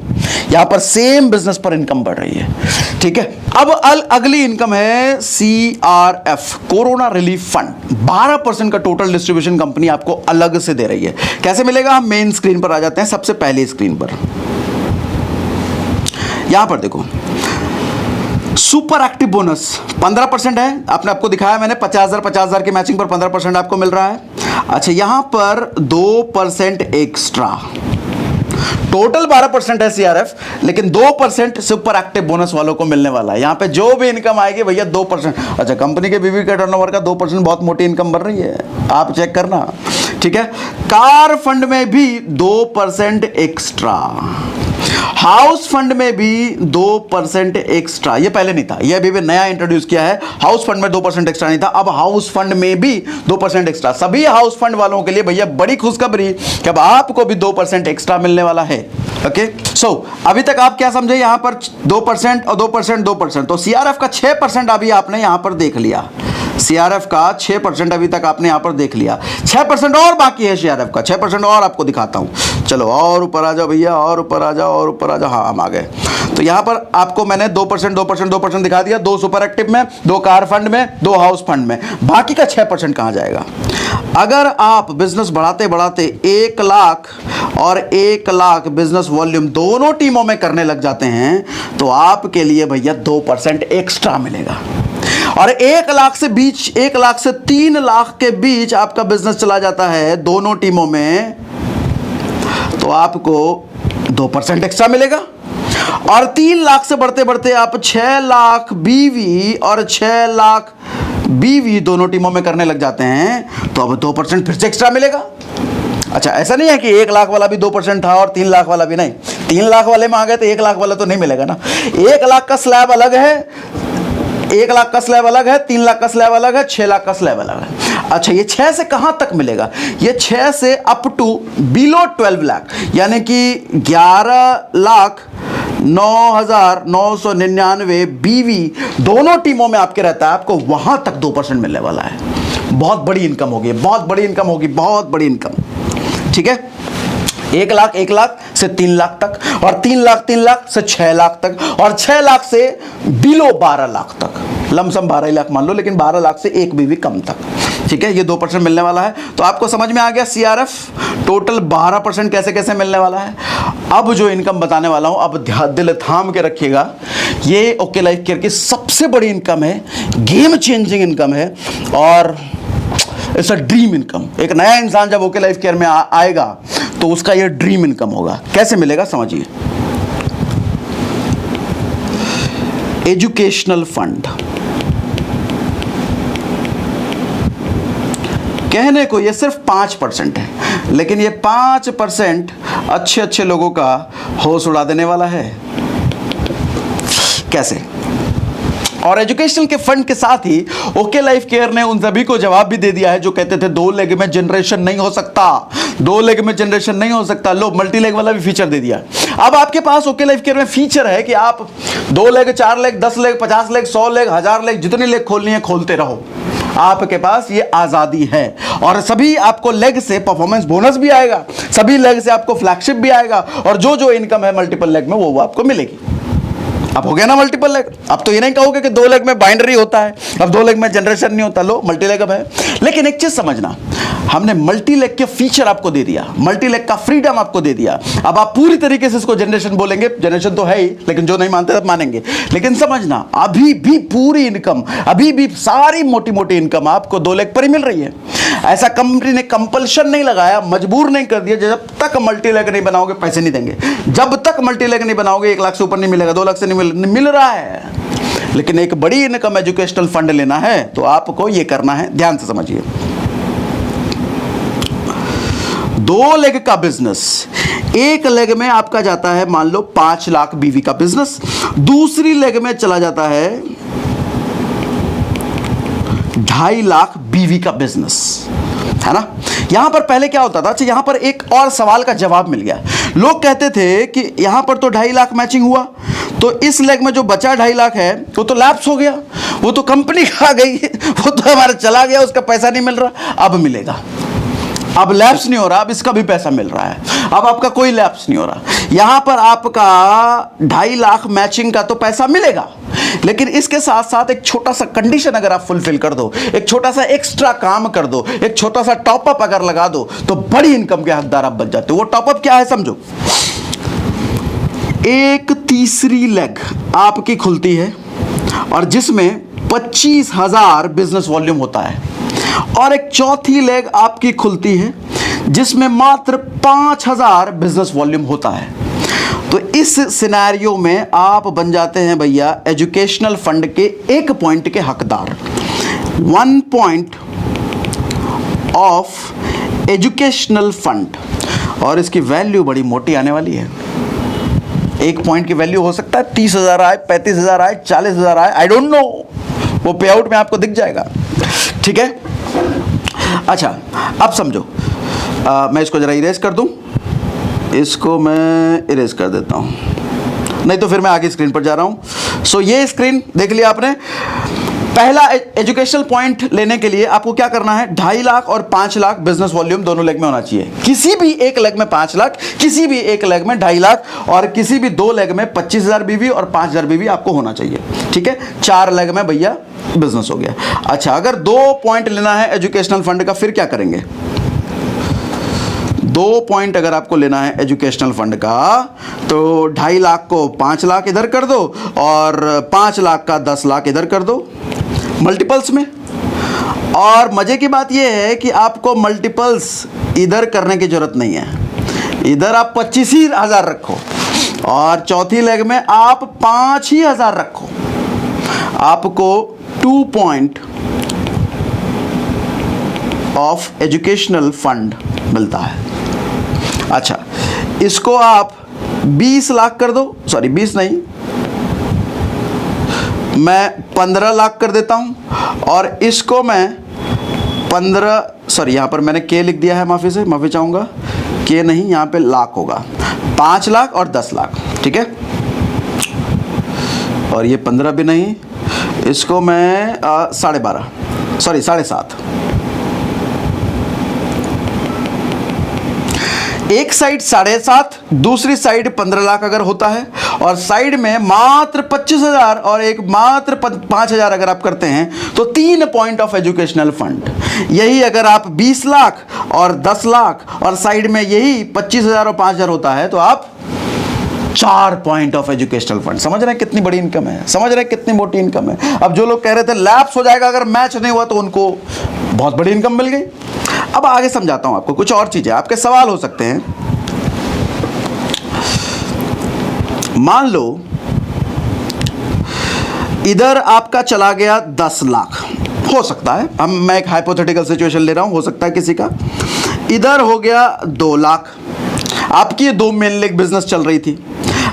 यहां पर सेम बिजनेस पर इनकम बढ़ रही है, ठीक है। अब अगली इनकम है CRF, कोरोना रिलीफ फंड। 12% का टोटल डिस्ट्रीब्यूशन कंपनी आपको अलग से दे रही है। कैसे मिलेगा? हम मेन स्क्रीन पर आ जाते हैं, सबसे पहली स्क्रीन पर। यहां पर देखो, सुपर एक्टिव बोनस 15% है, आपको दिखाया मैंने 50,000 की मैचिंग पर 15% आपको मिल रहा है। अच्छा, यहां पर 2% एक्स्ट्रा, टोटल 12% है CRF, लेकिन 2% सुपर एक्टिव बोनस वालों को मिलने वाला है। यहां पे जो भी इनकम आएगी भैया 2%। अच्छा, कंपनी के बीवी के टर्नओवर का 2% बहुत मोटी इनकम बढ़ रही है, आप चेक करना, ठीक है। कार फंड में भी 2% एक्स्ट्रा, हाउस फंड में भी 2% एक्स्ट्रा। ये पहले नहीं था, ये अभी भी नया इंट्रोड्यूस किया है। हाउस फंड में 2% एक्स्ट्रा नहीं था, अब हाउस फंड में भी 2% एक्स्ट्रा। सभी हाउस फंड वालों के लिए भैया बड़ी खुशखबरी कि अब आपको भी 2% एक्स्ट्रा मिलने वाला है। ओके, सो अभी तक आप क्या समझे? यहां पर 2% और 2%, तो CRF का 6% अभी आपने यहां पर देख लिया। CRF का 6% अभी तक आपने यहां पर देख लिया, 6% और बाकी है CRF का। 6% और आपको दिखाता हूं। चलो और ऊपर आ जाओ भैया, और ऊपर आ जाओ, और ऊपर आ जाओ। हाँ, हम आ गए। तो यहां पर आपको मैंने 2% दिखा दिया, 2 सुपर एक्टिव में, 2 कार फंड में, 2 हाउस फंड में। बाकी का 6% कहां जाएगा? अगर आप बिजनेस बढ़ाते बढ़ाते 1 लाख और 1 लाख बिजनेस वॉल्यूम दोनों टीमों में करने लग जाते हैं, तो आपके लिए भैया 2% एक्स्ट्रा मिलेगा। और 1 लाख से 3 लाख के बीच आपका बिजनेस चला जाता है दोनों टीमों में, तो आपको 2% एक्स्ट्रा मिलेगा। और 3 लाख से बढ़ते बढ़ते आप 6 लाख बीवी और 6 लाख बीवी दोनों टीमों में करने लग जाते हैं तो अब 2% फिर से एक्स्ट्रा मिलेगा। अच्छा, ऐसा नहीं है कि 1 लाख वाला भी 2% था और 3 लाख वाला भी नहीं। 3 लाख वाले में आ गए तो 1 लाख वाला तो नहीं मिलेगा ना। 1 लाख का स्लैब अलग है, 1 लाख का स्लैब अलग है, 3 लाख का स्लैब अलग है, 6 लाख का स्लैब अलग है। अच्छा, ये 6 से कहां तक मिलेगा? ये 6 से अप टू बिलो 12 लाख, यानी कि 11,09,999 बीवी दोनों टीमों में आपके रहता है, आपको वहां तक 2% मिलने वाला है। बहुत बड़ी इनकम होगी, बहुत बड़ी इनकम होगी, बहुत बड़ी इनकम। ठीक है, 1 लाख से 3 लाख तक, और 3 लाख से 6 लाख तक, और 6 लाख से बिलो 12 लाख तक। लमसम 12 लाख मान लो, लेकिन 12 लाख से एक भी कम तक। ठीक है, ये 2% मिलने वाला है। तो आपको समझ में आ गया CRF टोटल 12% कैसे कैसे मिलने वाला है। अब जो इनकम बताने वाला हूं, अब दिल थाम के रखिएगा। ये ओके लाइफ केयर की सबसे बड़ी इनकम है, गेम चेंजिंग इनकम है, और इट्स अ ड्रीम इनकम। एक नया इंसान जब ओके लाइफ केयर में आएगा तो उसका ये ड्रीम इनकम होगा। कैसे मिलेगा समझिए। एजुकेशनल फंड, कहने को ये सिर्फ 5% है, लेकिन ये 5% अच्छे अच्छे लोगों का होश उड़ा देने वाला है। कैसे? और एजुकेशनल के फंड के साथ ही ओके लाइफ केयर ने उन सभी को जवाब भी दे दिया है जो कहते थे 2 लेग में जनरेशन नहीं हो सकता, 2 लेग में जनरेशन नहीं हो सकता। लो, मल्टी लेग वाला भी फीचर दे दिया। अब आपके पास ओके लाइफ केयर में फीचर है कि आप 2 leg, 4 leg, 10 leg, 50 leg, 100 leg, 1000 leg, जितनी लेग खोलनी है खोलते रहो। आपके पास ये आजादी है, और सभी आपको लेग से परफॉर्मेंस बोनस भी आएगा, सभी लेग से आपको फ्लैगशिप भी आएगा, और जो इनकम है मल्टीपल लेग में वो आपको मिलेगी। अब हो गया ना मल्टीपल लेग। अब तो ये नहीं कहोगे कि 2 लेग में बाइनरी होता है, अब 2 लेग में जनरेशन नहीं होता। लो, मल्टी लेग अब है। लेकिन एक चीज समझना, हमने मल्टी लेग के फीचर आपको दे दिया, मल्टी लेग का फ्रीडम आपको दे दिया। अब आप पूरी तरीके से इसको जनरेशन बोलेंगे, जनरेशन तो है ही, लेकिन जो नहीं मानते तब मानेंगे। लेकिन समझना, अभी भी पूरी इनकम, अभी भी सारी मोटी मोटी इनकम आपको 2 लेग पर ही मिल रही है। ऐसा कंपनी ने कंपल्शन नहीं लगाया, मजबूर नहीं कर दिया, जब तक मल्टी लेग नहीं बनाओगे पैसे नहीं देंगे, जब तक मल्टी लेग नहीं बनाओगे 1 लाख से ऊपर नहीं मिलेगा, 2 लाख से नहीं मिल रहा है। लेकिन एक बड़ी इनकम एजुकेशनल फंड लेना है तो आपको यह करना है, ध्यान से समझिए। 2 लेग का बिजनेस, 1 लेग में आपका जाता है मान लो 5 लाख बीवी का बिजनेस, दूसरी लेग में चला जाता है 2.5 लाख बीवी का बिजनेस, है ना। यहां पर पहले क्या होता था? अच्छा, यहां पर एक और सवाल का जवाब मिल गया। लोग कहते थे कि यहां पर तो 2.5 लाख मैचिंग हुआ, तो इस लेग में जो बचा 2.5 लाख है वो तो लैप्स हो गया, वो तो कंपनी खा गई, वो तो हमारा चला गया, उसका पैसा नहीं मिल रहा। अब मिलेगा, अब लैप्स नहीं हो रहा, अब इसका भी पैसा मिल रहा है, अब आपका कोई लैप्स नहीं हो रहा। यहां पर आपका 2.5 लाख मैचिंग का तो पैसा मिलेगा, लेकिन इसके साथ साथ एक छोटा सा कंडीशन अगर आप फुलफिल कर दो, एक छोटा सा एक्स्ट्रा काम कर दो, एक छोटा सा टॉपअप अगर लगा दो, तो बड़ी इनकम के हकदार आप बन जाते हो। वो टॉपअप क्या है समझो। एक तीसरी लेग आपकी खुलती है और जिसमें 25,000 बिजनेस वॉल्यूम होता है, और एक चौथी लेग आपकी खुलती है जिसमें मात्र 5,000 बिजनेस वॉल्यूम होता है। तो इस सिनेरियो में आप बन जाते हैं भैया एजुकेशनल फंड के 1 पॉइंट के हकदार। 1 पॉइंट ऑफ एजुकेशनल फंड, और इसकी वैल्यू बड़ी मोटी आने वाली है। 1 पॉइंट की वैल्यू हो सकता है 30,000 आए, 35,000 आए, 40,000 आए, आई डोंट नो, वो पे आउट में आपको दिख जाएगा। ठीक है, अच्छा अब समझो, मैं इसको जरा इरेज कर दूं, इसको मैं इरेज कर देता हूं, नहीं तो फिर मैं आगे स्क्रीन पर जा रहा हूं। सो ये स्क्रीन देख लिया आपने। पहला एजुकेशनल पॉइंट लेने के लिए आपको क्या करना है? 2.5 लाख और 5 लाख बिजनेस वॉल्यूम दोनों लेग में होना चाहिए। किसी भी एक लेग में 5 लाख, किसी भी एक लेग में 2.5 लाख, और किसी भी 2 लेग में 25,000 बीवी और 5,000 बीवी आपको होना चाहिए। ठीक है, 4 लेग में भैया बिजनेस हो गया। अच्छा, अगर 2 पॉइंट लेना है एजुकेशनल फंड का, फिर क्या करेंगे? 2 पॉइंट अगर आपको लेना है एजुकेशनल फंड का, तो 2.5 लाख को 5 लाख इधर कर दो, और 5 लाख का 10 लाख इधर कर दो मल्टीपल्स में। और मजे की बात यह है कि आपको मल्टीपल्स इधर करने की जरूरत नहीं है, इधर आप 25,000 रखो, और चौथी लेग में आप 5,000 रखो। आपको 2 पॉइंट ऑफ एजुकेशनल फंड मिलता है। अच्छा, इसको आप 20 लाख कर दो, सॉरी 20 नहीं, मैं 15 लाख कर देता हूं, और इसको मैं 15, सॉरी यहां पर मैंने के लिख दिया है, माफी चाहूंगा, के नहीं, यहां पे लाख होगा, 5 लाख और 10 लाख, ठीक है। और ये 15 भी नहीं, इसको मैं 12.5, सॉरी 7.5। एक साइड 7.5, दूसरी साइड 15 लाख अगर होता है, और साइड में मात्र 25,000 और एक मात्र 5,000 अगर आप करते हैं तो 3 पॉइंट ऑफ एजुकेशनल फंड। यही अगर आप 20 लाख और 10 लाख और साइड में यही 25,000 और 5,000 होता है तो आप 4 पॉइंट ऑफ एजुकेशनल फंड। समझ रहे हैं कितनी बड़ी इनकम है, समझ रहे हैं कितनी मोटी इनकम है। अब जो लोग कह रहे थे लैप्स हो जाएगा अगर मैच नहीं हुआ, तो उनको बहुत बड़ी इनकम मिल गई। अब आगे समझाता हूं आपको कुछ और चीजें, आपके सवाल हो सकते हैं। मान लो इधर आपका चला गया 10 लाख, हो सकता है, मैं एक हाइपोथेटिकल सिचुएशन ले रहा हूं, हो सकता है किसी का। इधर हो गया 2 लाख, आपकी ये 2 मेन लेग बिजनेस चल रही थी।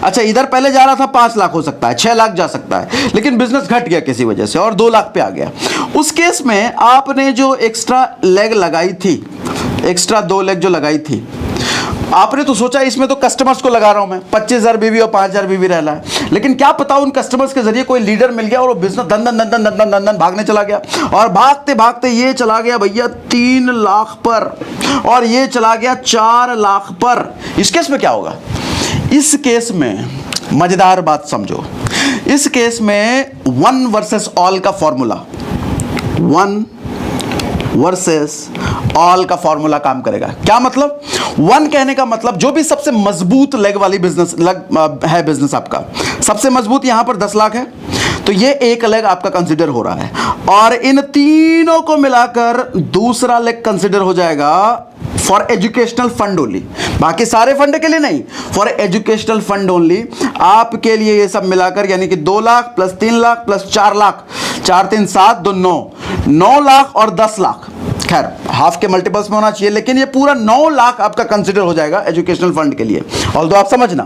अच्छा, इधर पहले जा रहा था 5 लाख, हो सकता है 6 लाख जा सकता है, लेकिन बिजनेस घट गया किसी वजह से और 2 लाख पे आ गया। उस केस में आपने जो एक्स्ट्रा लेग लगाई थी, एक्स्ट्रा 2 लेग जो लगाई थी, आपने तो सोचा इसमें तो कस्टमर्स को लगा रहा हूं मैं, 25,000 बीवी और 5,000 बीवी रहना है, लेकिन क्या पता उन कस्टमर्स के जरिए कोई लीडर मिल गया और वो बिजनेस दन दन दन दन दन दन भागने चला गया, और भागते भागते ये चला गया भैया 3 लाख पर, और ये चला गया 4 लाख पर। इस केस में क्या होगा? इस केस में मजेदार बात समझो, इस केस में 1 वर्सेस ऑल का फॉर्मूला, 1 वर्सेस ऑल का फॉर्मूला काम करेगा। क्या मतलब? 1 कहने का मतलब जो भी सबसे मजबूत लेग वाली बिजनेस है, बिजनेस आपका सबसे मजबूत यहां पर 10 लाख है, तो ये एक लेग आपका कंसीडर हो रहा है, और इन तीनों को मिलाकर दूसरा लेग कंसीडर हो जाएगा फॉर एजुकेशनल फंड ओनली, बाकी सारे फंड के लिए नहीं, फॉर एजुकेशनल फंड ओनली। आपके लिए ये सब मिलाकर यानी कि 2 लाख प्लस 3 लाख प्लस 4 लाख, 4 3 7 2 9 लाख और 10 लाख, खैर हाफ के मल्टीपल्स में होना चाहिए, लेकिन ये पूरा 9 लाख आपका कंसीडर हो जाएगा एजुकेशनल फंड के लिए। ऑल्दो आप समझना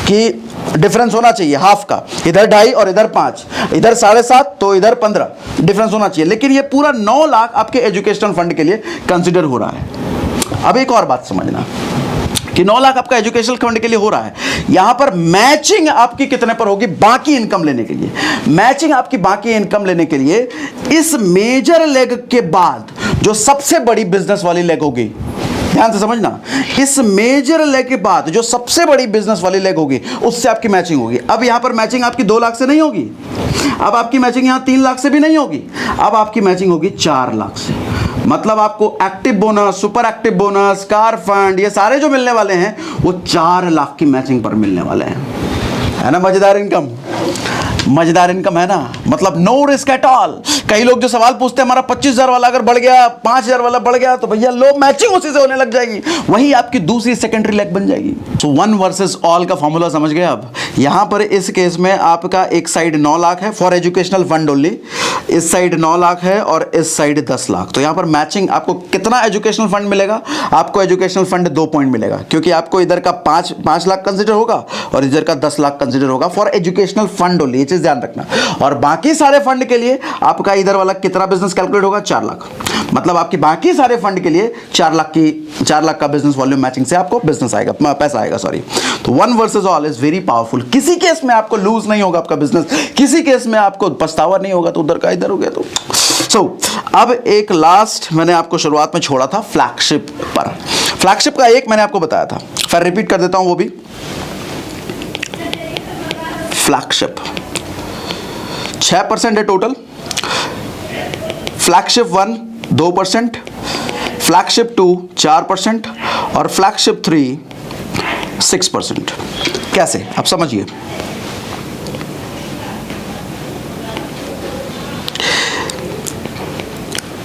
कि डिफरेंस होना चाहिए हाफ का, इधर 2.5 और इधर 5, इधर 7.5 तो इधर 15, डिफरेंस होना चाहिए, लेकिन ये पूरा 9 लाख आपके एजुकेशनल फंड के लिए कंसीडर हो रहा है। अब एक और बात समझना कि 9 लाख आपका एजुकेशनल फंड के लिए हो रहा है, यहां पर मैचिंग आपकी कितने पर होगी? बाकी इनकम लेने के लिए। मैचिंग आपकी बाकी इनकम लेने के लिए इस मेजर लेग के बाद जो सबसे बड़ी बिजनेस वाली लेग होगी, ध्यान से समझना, इस मेजर लेग के बाद जो सबसे बड़ी बिजनेस वाली लेग होगी उससे आपकी मैचिंग होगी। अब यहां पर मैचिंग आपकी 2 लाख से नहीं होगी, अब आपकी मैचिंग यहां 3 लाख से भी नहीं होगी, अब आपकी मैचिंग होगी 4 लाख से। मतलब आपको active bonus, super active bonus, car fund, ये सारे जो मिलने वाले हैं वो 4 लाख की मैचिंग पर मिलने वाले हैं। है ना मजेदार इनकम? मजेदार इनकम है ना, मतलब नो रिस्क एट ऑल। कई लोग जो सवाल पूछते हैं हमारा 25,000 वाला अगर बढ़ गया, 5,000 वाला बढ़ गया, तो भैया लो मैचिंग उसी से होने लग जाएगी, वही आपकी दूसरी सेकेंडरी लेग बन जाएगी। तो 1 वर्सेस ऑल का फॉर्मूला समझ गए। अब यहां पर इस केस में आपका एक साइड 9 लाख है फॉर एजुकेशनल फंड ओनली, इस साइड 9 लाख है और इस साइड 10 लाख। तो यहां पर मैचिंग आपको कितना एजुकेशनल फंड मिलेगा? आपको एजुकेशनल फंड 2 पॉइंट मिलेगा, क्योंकि आपको इधर का 5 लाख कंसिडर होगा और इधर का 10 लाख कंसिडर होगा फॉर एजुकेशनल फंड ओनली, ये चीज ध्यान रखना। और बाकी सारे फंड के लिए आपका इधर वाला कितना बिजनेस कैलकुलेट होगा? 4 लाख। मतलब आपकी बाकी सारे फंड के लिए 4 लाख का बिजनेस वॉल्यूम मैचिंग से आपको बिजनेस आएगा, पैसा आएगा, सॉरी। तो 1 versus all is very powerful. किसी केस में आपको लूज नहीं होगा आपका बिजनेस, किसी केस में आपको पछतावा नहीं होगा, तो उधर का इधर हो गया। तो अब एक लास्ट मैंने आपको शुरुआत में छोड़ा था फ्लैगशिप पर। फ्लैगशिप का एक मैंने आपको बताया था, फिर रिपीट कर देता हूं वो भी। फ्लैगशिप 6% है टोटल, फ्लैगशिप 1 2%, फ्लैगशिप 2 4% और फ्लैगशिप 3 6%। कैसे? आप समझिए।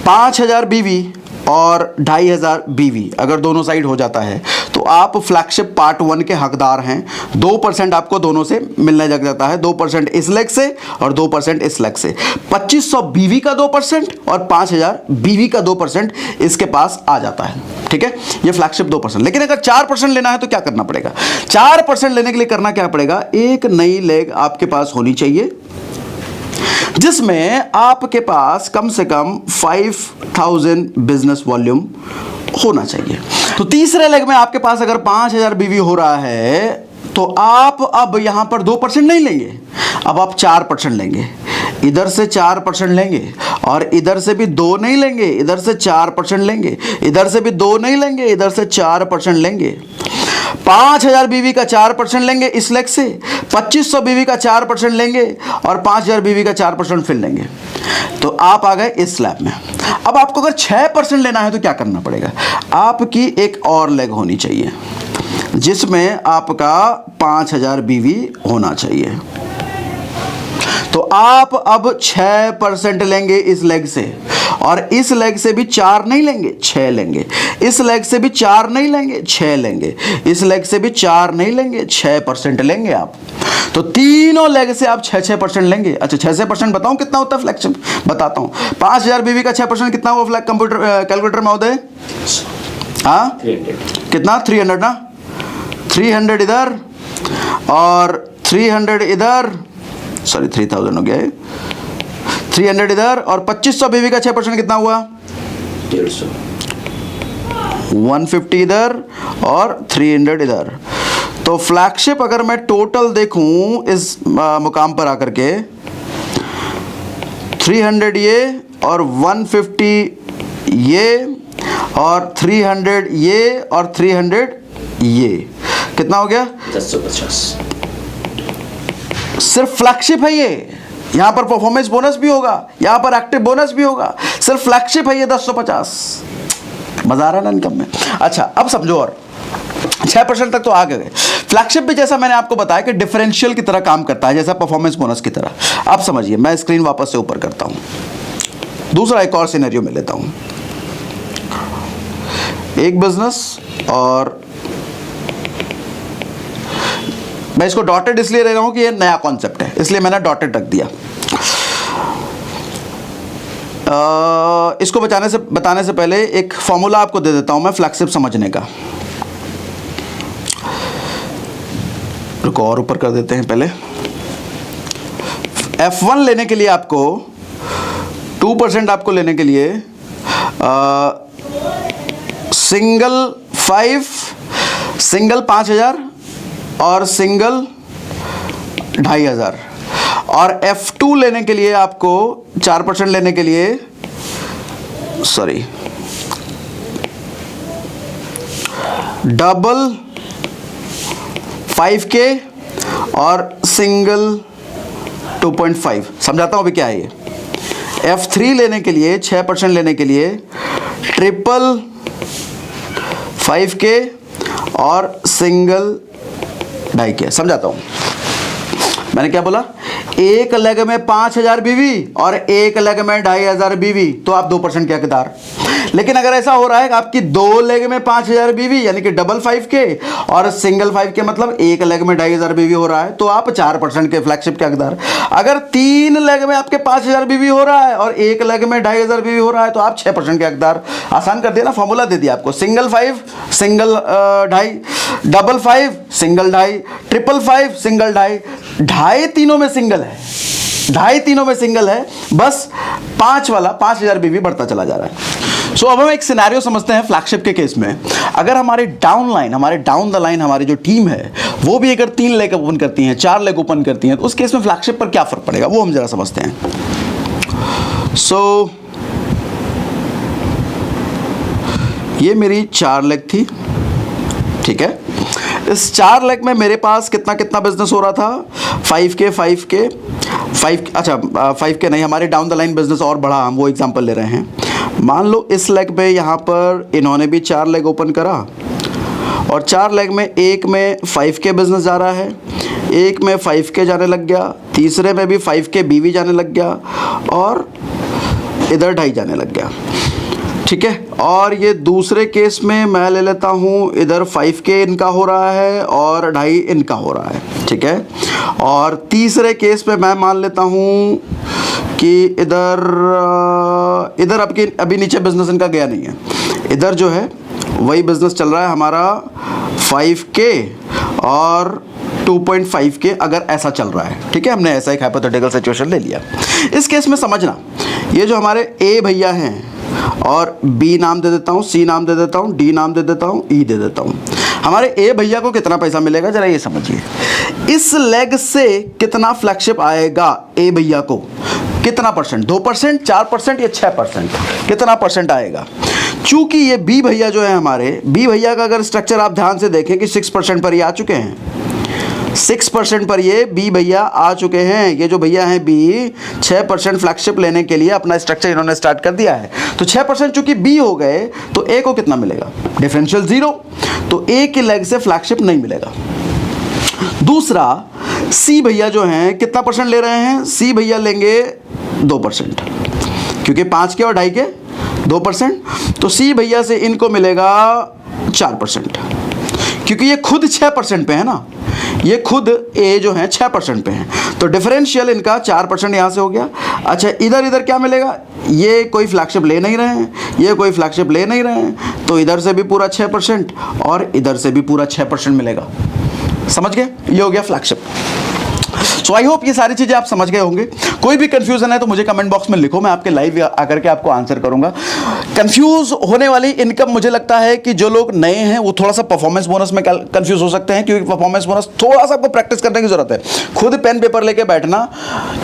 $5,000 बीवी और 2,500 बीवी अगर दोनों साइड हो जाता है तो आप फ्लैगशिप पार्ट 1 के हकदार हैं। 2% आपको दोनों से मिलने लग जाता है, 2% इस लेग से और 2% इस लेग से। 2500 बीवी का 2% और 5000 बीवी का 2% इसके पास आ जाता है, ठीक है। ये फ्लैगशिप 2%। लेकिन अगर 4% लेना है तो क्या करना पड़ेगा? 4% लेने के लिए करना क्या पड़ेगा? एक नई लेग आपके पास होनी चाहिए जिसमें आपके पास कम से कम 5000 बिजनेस वॉल्यूम होना चाहिए। तो तीसरे लेग में आपके पास अगर 5000 बीवी हो रहा है तो आप अब यहां पर 2% नहीं लेंगे, अब आप 4% लेंगे। इधर से 4% लेंगे और इधर से भी 2 नहीं लेंगे, इधर से 4% लेंगे, इधर से भी 2 नहीं लेंगे, इधर से 4% लेंगे। 5000 बीवी का 4% लेंगे इस लेग से, 2500 बीवी का 4% लेंगे और 5000 बीवी का 4% फिर लेंगे। तो आप आ गए इस स्लैब में। अब आपको अगर 6% लेना है तो क्या करना पड़ेगा? आपकी एक और लेग होनी चाहिए जिसमें आपका 5000 बीवी होना चाहिए। तो आप अब 6% लेंगे इस लेग से और इस लेग से भी 4 नहीं लेंगे, 6 लेंगे। इस लेग से भी 4 नहीं लेंगे, 6 लेंगे। इस लेग से भी 4 नहीं लेंगे, 6% लेंगे आप। तो तीनों लेग से आप 6% लेंगे। अच्छा 6% बताऊं कितना होता है फ्लैगशिप? बताता हूं। 5000 बीवी का 6% कितना हुआ फ्लैग कंप्यूटर कैलकुलेटर में होता है? हाँ कितना? 300 ना। 300 इधर और 300 इधर, सॉरी 3000 हो गया है। 300 इधर और 2500 बीवी का 6% कितना हुआ? 150। 150 इधर और 300 इधर। तो फ्लैगशिप अगर मैं टोटल देखूं इस मुकाम पर आकर के, 300 ये और 150 ये और 300 ये और 300 ये, कितना हो गया? 1050। सिर्फ फ्लैगशिप है ये। यहां पर परफॉर्मेंस बोनस भी होगा, यहां पर एक्टिव बोनस भी होगा। सिर्फ फ्लैगशिप है ये 1050। मजा आ रहा है ना इनकम में? अच्छा अब समझो, और 6% तक तो आ गए। फ्लैगशिप भी जैसा मैंने आपको बताया कि डिफरेंशियल की तरह काम करता है, जैसा परफॉर्मेंस बोनस की तरह। आप समझिए, मैं स्क्रीन वापस से ऊपर करता हूं। दूसरा एक और सिनेरियो में लेता हूं। एक बिजनेस, और मैं इसको डॉटेड इसलिए ले रहा हूं कि ये नया कॉन्सेप्ट है, इसलिए मैंने डॉटेड रख दिया। इसको बताने से पहले एक फॉर्मूला आपको दे देता हूं मैं फ्लैगशिप समझने का। रुको और ऊपर कर देते हैं पहले। F1 लेने के लिए आपको 2% आपको लेने के लिए सिंगल 5000 और सिंगल 2500, और F2 लेने के लिए आपको 4% लेने के लिए, सॉरी, डबल 5K और सिंगल 2.5। समझाता हूं अभी क्या है ये। F3 लेने के लिए 6% लेने के लिए ट्रिपल 5K और सिंगल 2.5K। समझाता हूं। मैंने क्या बोला? एक लेग में 5000 बीवी और एक लेग में 2500 बीवी, तो आप 2% के हकदार। लेकिन अगर ऐसा हो रहा है कि आपकी 2 लेग में 5000 बीवी यानी कि डबल 5K और सिंगल 5K, मतलब एक लेग में 2500 बीवी हो रहा है, तो आप 4% के फ्लैगशिप के हकदार। अगर 3 लेग में आपके 5000 बीवी हो रहा है और एक लेग में 2500 बीवी हो रहा है, तो आप 6% के हकदार। आसान कर दिया ना, फॉर्मूला दे दिया आपको। Single 5 single 2.5, double 5 single 2.5, triple 5 single 2.5, 2.5 तीनों में सिंगल है, 2.5 तीनों में सिंगल है, बस 5 वाला 5000 बीवी बढ़ता चला जा रहा है। सो अब हम एक सिनेरियो समझते हैं फ्लैगशिप के केस में। अगर हमारे डाउन द लाइन हमारी जो टीम है वो भी अगर 3 लेग ओपन करती हैं, 4 लेग ओपन करती हैं, तो उस केस में फ्लैगशिप पर क्या फर्क पड़ेगा वो हम जरा समझते हैं। सो ये मेरी 4 लेग थी, ठीक है। इस 4 लेग में मेरे पास कितना कितना बिजनेस हो रहा था? 5K 5K नहीं, हमारे डाउन द लाइन बिजनेस और बढ़ा, हम वो एग्जांपल ले रहे हैं। मान लो इस लेग पे यहाँ पर इन्होंने भी 4 लेग ओपन करा और 4 लेग में एक में 5K बिजनेस जा रहा है, एक में 5K जाने लग गया, तीसरे में भी 5K बीवी जाने लग गया और इधर 2.5 जाने लग गया। ठीक है। और ये दूसरे केस में मैं ले लेता हूँ, इधर 5K इनका हो रहा है और 2.5 इनका हो रहा है, ठीक है। और तीसरे केस में मैं मान लेता हूँ कि इधर अभी नीचे बिजनेस इनका गया नहीं है, इधर जो है वही बिजनेस चल रहा है हमारा 5K और 2.5K, अगर ऐसा चल रहा है, ठीक है। हमने ऐसा एक हाइपोथेटिकल सिचुएशन ले लिया। इस केस में समझना, ये जो हमारे ए भैया हैं और बी नाम दे देता हूँ, सी नाम दे देता हूँ, डी नाम दे देता हूँ, ई दे देता हूँ। हमारे ए भैया को कितना पैसा मिलेगा जरा ये समझिए। इस लेग से कितना फ्लैगशिप आएगा ए भैया को, कितना परसेंट, 2%, 4% या 6%, कितना परसेंट आएगा। चूंकि ये बी भैया जो है हमारे, बी भैया का अगर स्ट्रक्चर आप ध्यान से देखें कि 6% पर ये आ चुके हैं, 6% पर ये बी भैया आ चुके हैं। ये जो भैया हैं बी, 6% फ्लैगशिप लेने के लिए अपना स्ट्रक्चर इन्होंने स्टार्ट कर दिया है। तो 6% चूंकि बी हो गए तो ए को कितना मिलेगा, डिफरेंशियल 0, तो ए के लेग से फ्लैगशिप नहीं मिलेगा। दूसरा, सी भैया जो हैं कितना परसेंट ले रहे हैं, सी भैया लेंगे 2%, क्योंकि 5K और 2.5K 2%, तो सी भैया से इनको मिलेगा 4%, क्योंकि ये खुद 6% पे है ना, ये खुद ए जो है 6% पे हैं, तो डिफरेंशियल इनका 4% यहाँ से हो गया। अच्छा, इधर क्या मिलेगा, ये कोई फ्लैगशिप ले नहीं रहे हैं, ये कोई फ्लैगशिप ले नहीं रहे हैं, तो इधर से भी पूरा 6% और इधर से भी पूरा 6% मिलेगा। समझ गए, ये हो गया फ्लैगशिप। सो आई होप ये सारी चीज़ें आप समझ गए होंगे। कोई भी कंफ्यूजन है तो मुझे कमेंट बॉक्स में लिखो, मैं आपके लाइव आकर के आपको आंसर करूंगा। कंफ्यूज होने वाली इनकम, मुझे लगता है कि जो लोग नए हैं वो थोड़ा सा परफॉर्मेंस बोनस में कंफ्यूज हो सकते हैं, क्योंकि परफॉर्मेंस बोनस थोड़ा सा आपको प्रैक्टिस करने की जरूरत है। खुद पेन पेपर लेके बैठना,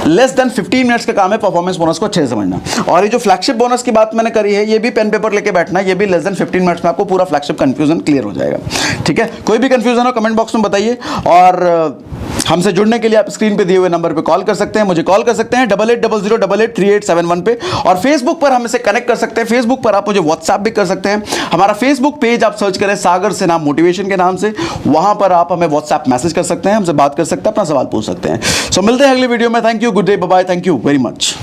लेस देन 15 मिनट्स का काम है परफॉर्मेंस बोनस को अच्छे से समझना। और ये जो फ्लैगशिप बोनस की बात मैंने करी है, ये भी पेन पेपर लेके बैठना, ये भी लेस देन 15 मिनट्स में आपको पूरा फ्लैगशिप कंफ्यूजन क्लियर हो जाएगा, ठीक है। कोई भी कंफ्यूजन हो कमेंट बॉक्स में बताइए, और हमसे जुड़ने के लिए आप स्क्रीन पे दिए हुए नंबर पे कॉल कर सकते हैं, मुझे कॉल कर सकते हैं 8800883871 पे, और फेसबुक पर हमसे कनेक्ट कर सकते हैं। फेसबुक पर आप मुझे व्हाट्सएप भी कर सकते हैं। हमारा फेसबुक पेज आप सर्च करें सागर सिन्हा मोटिवेशन के नाम से, वहां पर आप हमें व्हाट्सएप मैसेज कर सकते हैं, हमसे बात कर सकते हैं, अपना सवाल पूछ सकते हैं। सो मिलते हैं अगली वीडियो में। Thank you, good day, bye bye, thank you very much.